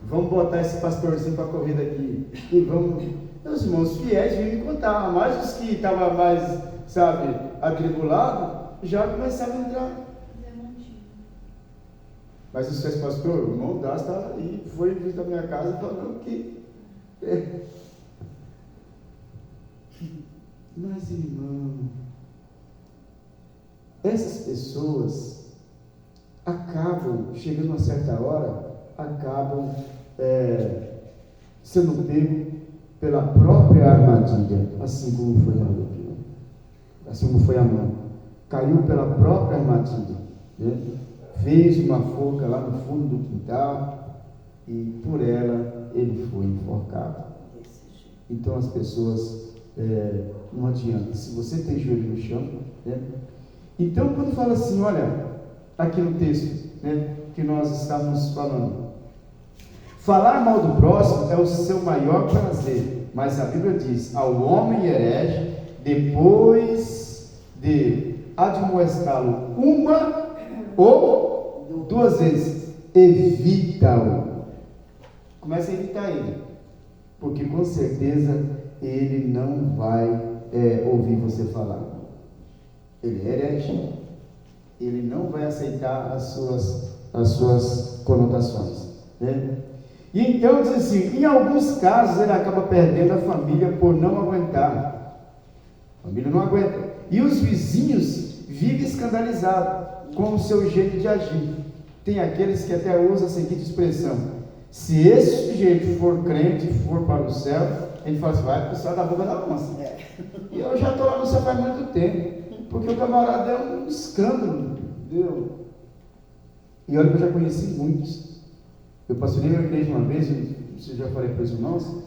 vamos botar esse pastorzinho para correr daqui. E vamos. Os irmãos fiéis vinham me contar, mas os que estavam mais, sabe, atribulados, já começaram a entrar. Mas os seus pastor, o irmão Das estava aí, foi visitar a minha casa falando que. Mas, irmão, essas pessoas acabam, chegando a uma certa hora, acabam sendo pego pela própria armadilha, assim como foi assim como foi Amã. Caiu pela própria armadilha, né? Fez uma forca lá no fundo do quintal e por ela ele foi enforcado. Então as pessoas, não adianta, se você tem joelho no chão, né? Então quando fala assim, olha, aqui no texto, né, que nós estávamos falando, falar mal do próximo é o seu maior prazer, mas a Bíblia diz, ao homem herege, depois de admoestá-lo uma ou duas vezes, evita-o. Comece a evitar ele, porque com certeza ele não vai ouvir você falar. Ele é herege, ele não vai aceitar as suas conotações, né? E então diz assim, em alguns casos ele acaba perdendo a família por não aguentar. A família não aguenta. E os vizinhos vivem escandalizados com o seu jeito de agir. Tem aqueles que até usam a seguinte expressão: se esse sujeito for crente e for para o céu, ele fala assim, vai para o céu da boca da onça. E eu já estou lá no céu faz muito tempo, porque o camarada é um escândalo, entendeu? E olha que eu já conheci muitos. Eu pastorei uma igreja uma vez, eu já falei para os irmãos,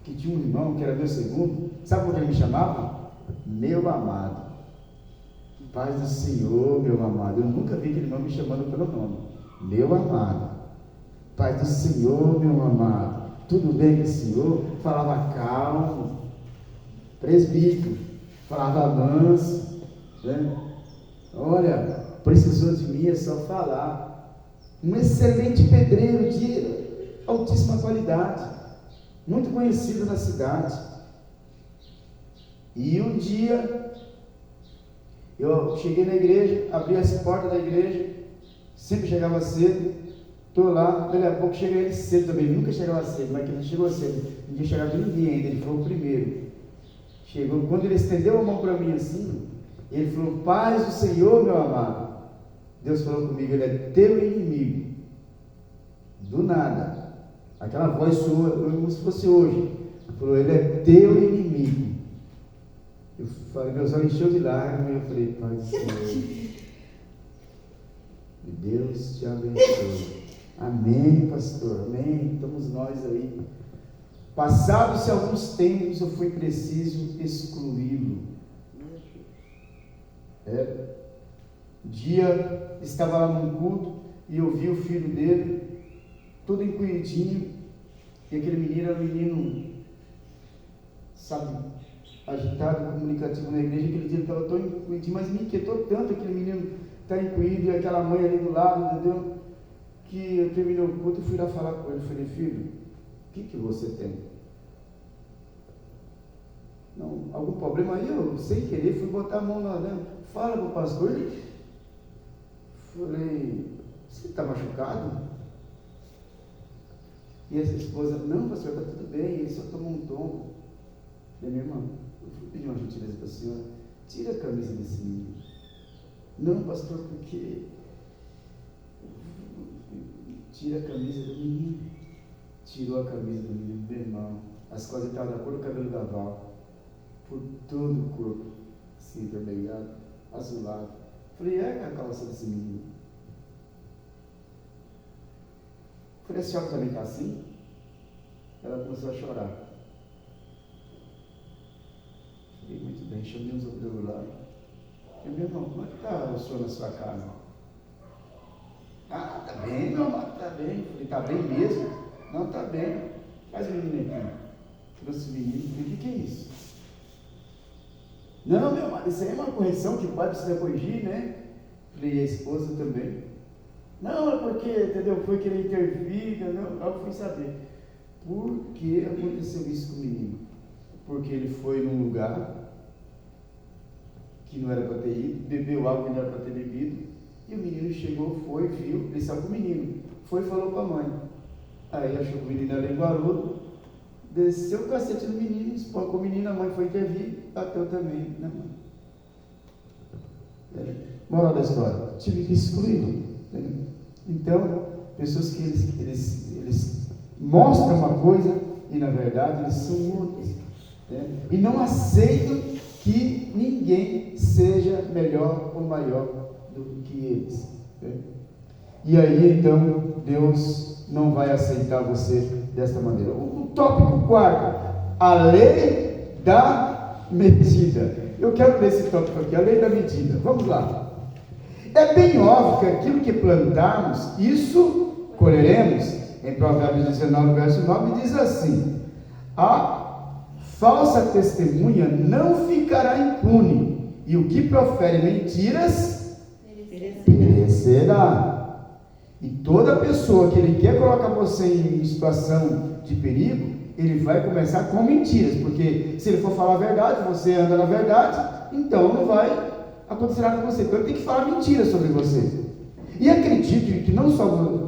que tinha um irmão que era meu segundo, sabe como ele me chamava? Meu amado. Paz do Senhor, meu amado. Eu nunca vi aquele irmão me chamando pelo nome. Meu amado. Paz do Senhor, meu amado. Tudo bem com o Senhor? Falava calmo. Presbítero. Falava manso. Né? Olha, precisou de mim, é só falar. Um excelente pedreiro de altíssima qualidade, muito conhecido na cidade. E um dia eu cheguei na igreja, abri as portas da igreja, sempre chegava cedo, estou lá, daqui a pouco chega ele cedo também, nunca chegava cedo, mas ele chegou cedo, não tinha chegado ninguém ainda, ele foi o primeiro. Chegou, quando ele estendeu a mão para mim assim, ele falou, paz do Senhor, meu amado. Deus falou comigo, ele é teu inimigo. Do nada, aquela voz sua, como se fosse hoje. Ele falou, ele é teu inimigo. Eu falei, meus olhos encheu de lágrimas, e eu falei, Pai do Senhor, Deus te abençoe. Amém, pastor, amém. Estamos nós aí. Passados-se alguns tempos, eu fui preciso excluí-lo. Um dia estava lá num culto e eu vi o filho dele todo encolhidinho, e aquele menino era um menino, sabe, agitado, comunicativo na igreja. Aquele dia ele estava tão encolhidinho, mas me inquietou tanto aquele menino estar encolhido e aquela mãe ali do lado, entendeu? Que eu terminei o culto e fui lá falar com ele. Falei, filho, o que você tem? Não, algum problema? Aí eu, sem querer, fui botar a mão lá dentro. Fala para o pastor. Falei, você está machucado? E essa esposa, não, pastor, está tudo bem, ele só tomou um tombo. Falei, minha irmã, eu fui pedir uma gentileza para a senhora, tira a camisa desse menino. Não, pastor, porque... Tira a camisa do menino. Tirou a camisa do menino, meu irmão. As coisas estavam da cor do cabelo da Val, por todo o corpo, assim, vermelhado, azulado. Falei, a calça desse menino. Falei, a senhora também está assim? Ela começou a chorar. Falei, muito bem, chamei os obreiros lá. Falei, meu irmão, como é que está o senhor na sua casa? Ah, está bem, meu amado, está bem. Falei, está bem mesmo? Não, está bem. Faz o menino aqui. Trouxe o menino. Falei, o que é isso? Não, meu amado, isso aí é uma correção que o pai precisa corrigir, né? Falei, e a esposa também? Não, é porque, entendeu? Foi querer intervir, entendeu? Eu fui saber. Por que aconteceu isso com o menino? Porque ele foi num lugar que não era para ter ido, bebeu algo que não era para ter bebido, e o menino chegou, foi, viu, ele saiu com o menino, foi e falou para a mãe. Aí achou que o menino era enguarudo, desceu o cacete do menino, espancou o menino, a mãe foi intervir, bateu também na mãe. Moral da história, tive que excluí-lo. Então, pessoas que eles mostram uma coisa e na verdade eles são outros, né? E não aceitam que ninguém seja melhor ou maior do que eles, né? E aí então Deus não vai aceitar você desta maneira. O tópico 4, a lei da medida. Eu quero ler esse tópico aqui, a lei da medida. Vamos lá. É bem óbvio que aquilo que plantarmos, isso colheremos. Em Provérbios 19, verso 9, diz assim: a falsa testemunha não ficará impune, e o que profere mentiras perecerá. E toda pessoa que ele quer colocar você em situação de perigo, ele vai começar com mentiras, porque se ele for falar a verdade, você anda na verdade, então não vai acontecer nada com você. Então ele tem que falar mentiras sobre você. E acredito que não só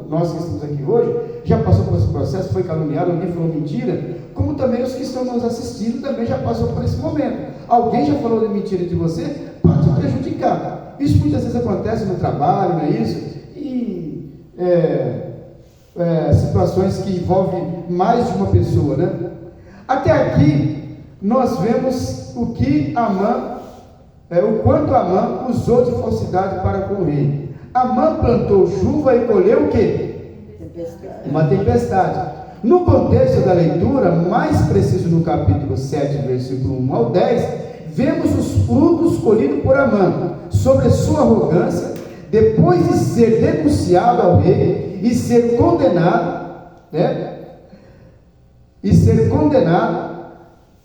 nós que estamos aqui hoje já passou por esse processo, foi caluniado, alguém falou mentira, como também os que estão nos assistindo também já passou por esse momento. Alguém já falou de mentira de você, pode te prejudicar. Isso muitas vezes acontece no trabalho, não é isso? Situações que envolvem mais de uma pessoa, né? Até aqui nós vemos o quanto Amã usou de falsidade para com o rei. Amã plantou chuva e colheu o quê? Uma tempestade. No contexto da leitura, mais preciso no capítulo 7, versículo 1 ao 10, vemos os frutos colhidos por Amã sobre sua arrogância, depois de ser denunciado ao rei e ser condenado, né?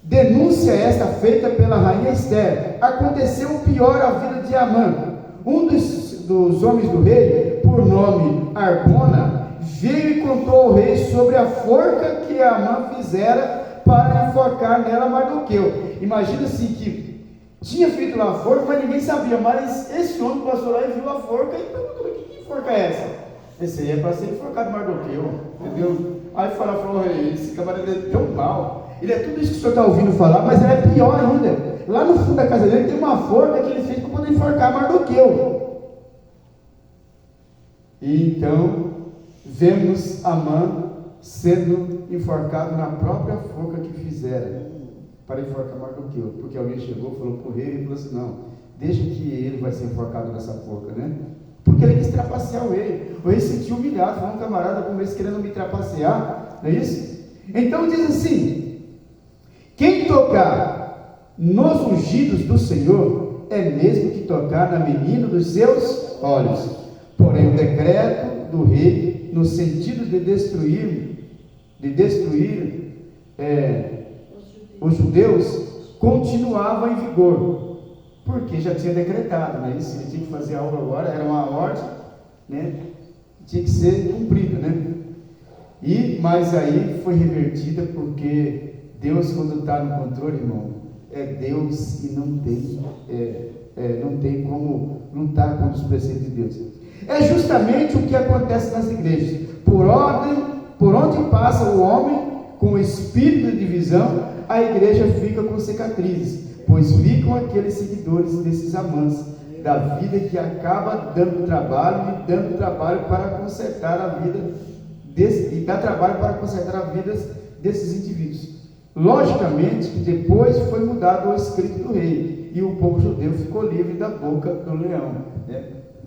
Denúncia esta feita pela rainha Esther. Aconteceu o pior à vida de Amã. Um dos homens do rei, por nome Arbona, veio e contou ao rei sobre a forca que Amã fizera para enforcar nela Mardoqueu. Imagina assim que tinha feito lá a forca, mas ninguém sabia, mas esse homem passou lá e viu a forca e perguntou: que forca é essa? Esse aí é para ser enforcado Mardoqueu, entendeu? Aí falou: esse camarada é tão mal, ele é tudo isso que o senhor está ouvindo falar, mas ele é pior ainda. Lá no fundo da casa dele tem uma forca que ele fez para poder enforcar Mardoqueu. E então vemos Amã sendo enforcado na própria forca que fizera para enforcar Mardoqueu, porque alguém chegou, falou para o rei e falou assim: não, deixa que ele vai ser enforcado nessa forca, né? Porque ele quis trapacear o rei se sentiu humilhado, falou: um camarada como esse querendo me trapacear, não é isso? Então diz assim: quem tocar nos ungidos do Senhor é mesmo que tocar na menina dos seus olhos. Porém o decreto do rei, no sentido de destruir os judeus, continuava em vigor, porque já tinha decretado, né? Isso, ele tinha que fazer algo agora, era uma ordem, né? Tinha que ser cumprida, né? Mas aí foi revertida, porque Deus, quando está no controle, irmão, é Deus e não tem como não estar com os preceitos de Deus. É justamente o que acontece nas igrejas. Por onde passa o homem com o espírito de divisão, a igreja fica com cicatrizes, pois ficam aqueles seguidores desses amantes da vida que acaba dando trabalho para consertar a vida desses indivíduos. Logicamente que depois foi mudado o escrito do rei, e o povo judeu ficou livre da boca do leão, né?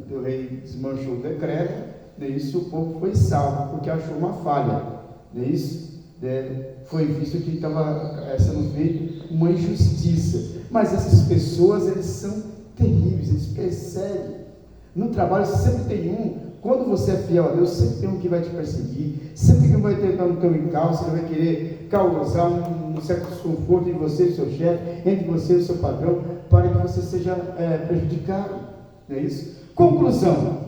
O rei desmanchou o decreto, né? Isso, o povo foi salvo, porque achou uma falha, né? Isso, foi visto que estava sendo feita uma injustiça. Mas essas pessoas, eles são terríveis, eles perseguem. No trabalho sempre tem um. Quando você é fiel a Deus, sempre tem um que vai te perseguir, sempre que um vai tentar no teu encalço, ele vai querer causar um certo desconforto entre você e o seu chefe, entre você e o seu patrão, para que você seja prejudicado, não é isso? Conclusão: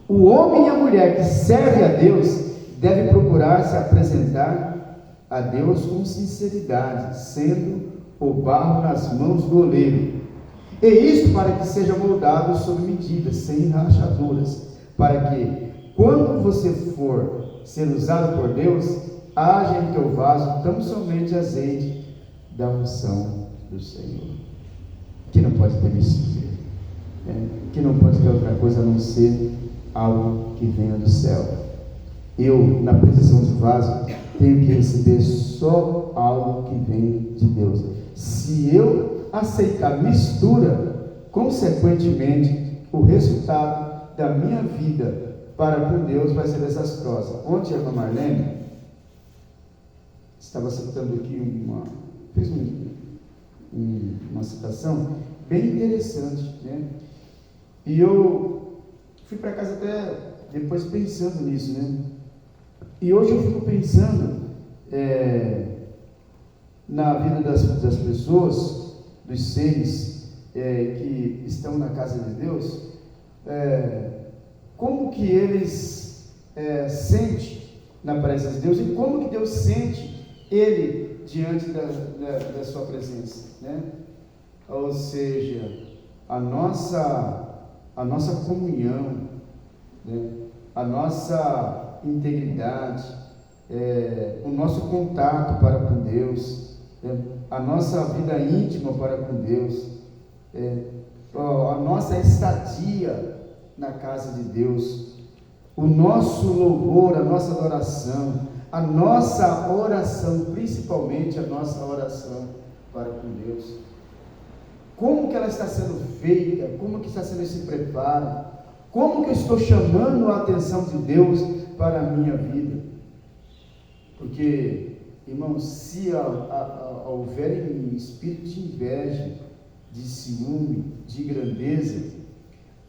o homem e a mulher que serve a Deus deve procurar se apresentar a Deus com sinceridade, sendo o barro nas mãos do oleiro, e isso para que seja moldado sob medida, sem rachaduras, para que, quando você for ser usado por Deus, haja em teu vaso tão somente azeite da unção do Senhor, que não pode ter mistura, que não pode ter outra coisa a não ser algo que venha do céu. Eu, na precisão de vaso, tenho que receber só algo que vem de Deus. Se eu aceitar mistura, consequentemente, o resultado da minha vida para com Deus vai ser desastrosa. Ontem a irmã Marlene estava citando aqui fez uma citação bem interessante, né? E eu fui para casa até depois pensando nisso, né? E hoje eu fico pensando na vida das pessoas, dos seres que estão na casa de Deus, como que eles sentem na presença de Deus e como que Deus sente ele diante da sua presença, né? Ou seja, a nossa comunhão, né? A nossa integridade, o nosso contato para com Deus, a nossa vida íntima para com Deus, a nossa estadia na casa de Deus, o nosso louvor, a nossa adoração, a nossa oração, principalmente a nossa oração para com Deus. Como que ela está sendo feita? Como que está sendo esse preparo? Como que eu estou chamando a atenção de Deus para a minha vida? Porque, irmãos, se houver em mim espírito de inveja, de ciúme, de grandeza,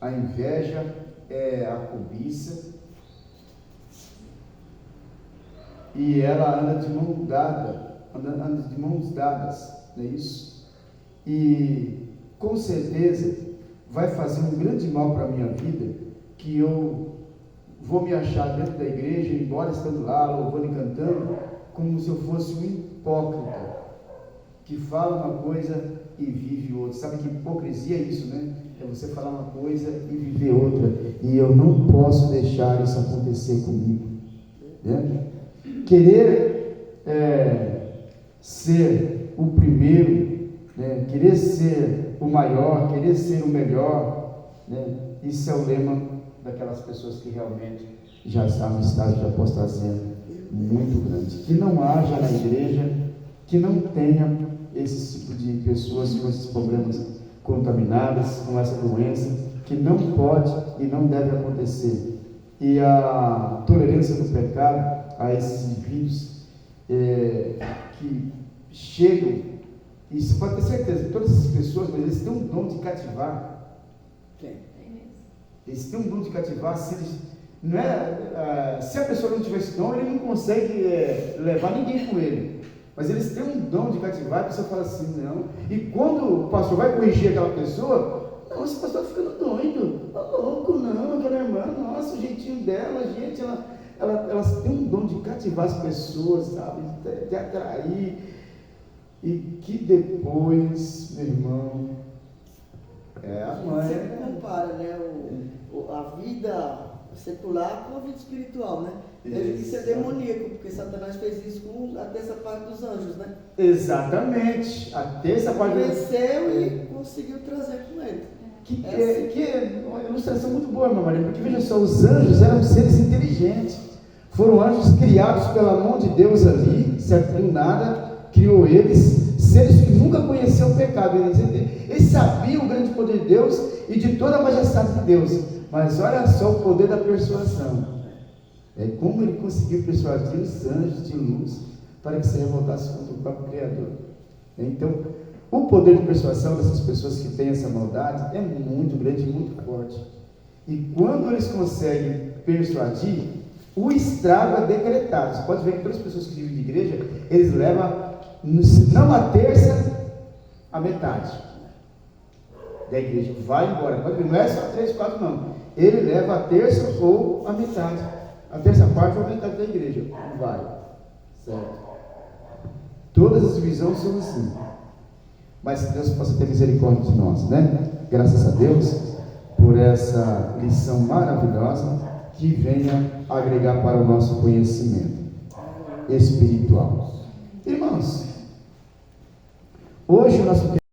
a inveja é a cobiça, e ela anda de mãos dadas, não é isso? E com certeza vai fazer um grande mal para a minha vida, que eu vou me achar dentro da igreja, embora estando lá, louvando e cantando, como se eu fosse um hipócrita, que fala uma coisa e vive outra. Sabe que hipocrisia é isso, né? É você falar uma coisa e viver outra. E eu não posso deixar isso acontecer comigo, né? Querer ser o primeiro, né? Querer ser o maior, querer ser o melhor, né? Isso é o lema daquelas pessoas que realmente já estão no estágio de apostasia muito grande. Que não haja na igreja, que não tenha esse tipo de pessoas com esses problemas contaminadas, com essa doença, que não pode e não deve acontecer. E a tolerância do pecado a esses indivíduos que chegam, e você pode ter certeza, todas essas pessoas, mas eles têm um dom de cativar. Eles têm um dom de cativar. Se a pessoa não tiver esse dom, ele não consegue levar ninguém com ele. Mas eles têm um dom de cativar, a pessoa fala assim, não. E quando o pastor vai corrigir aquela pessoa, não, esse pastor está ficando doido, tá louco, não, aquela irmã, nossa, o jeitinho dela, gente, elas têm um dom de cativar as pessoas, sabe, de atrair, e que depois, meu irmão, a mãe... Você compara, né, a vida secular com a vida espiritual, né? Isso é demoníaco, porque Satanás fez isso com a terça parte dos anjos, né? Exatamente, a terça parte dos anjos. Venceu e conseguiu trazer com ele. Que é uma ilustração muito boa, irmã Maria, porque veja só, os anjos eram seres inteligentes, foram anjos criados pela mão de Deus ali, certo? Do nada, criou eles, seres que nunca conheciam o pecado, eles sabiam o grande poder de Deus e de toda a majestade de Deus, mas olha só o poder da persuasão. Como ele conseguiu persuadir os anjos de luz para que se revoltassem contra o próprio Criador. Então, o poder de persuasão dessas pessoas que têm essa maldade é muito grande e muito forte. E quando eles conseguem persuadir, o estrago é decretado. Você pode ver que todas as pessoas que vivem de igreja, eles levam, não a terça, a metade da igreja. Vai embora. Não é só 3, 4, não. Ele leva a terça ou a metade. A terça parte ou a metade da igreja. Vai. Certo? Todas as divisões são assim. Mas que Deus possa ter misericórdia de nós, né? Graças a Deus por essa lição maravilhosa que venha agregar para o nosso conhecimento espiritual. Irmãos, hoje o nosso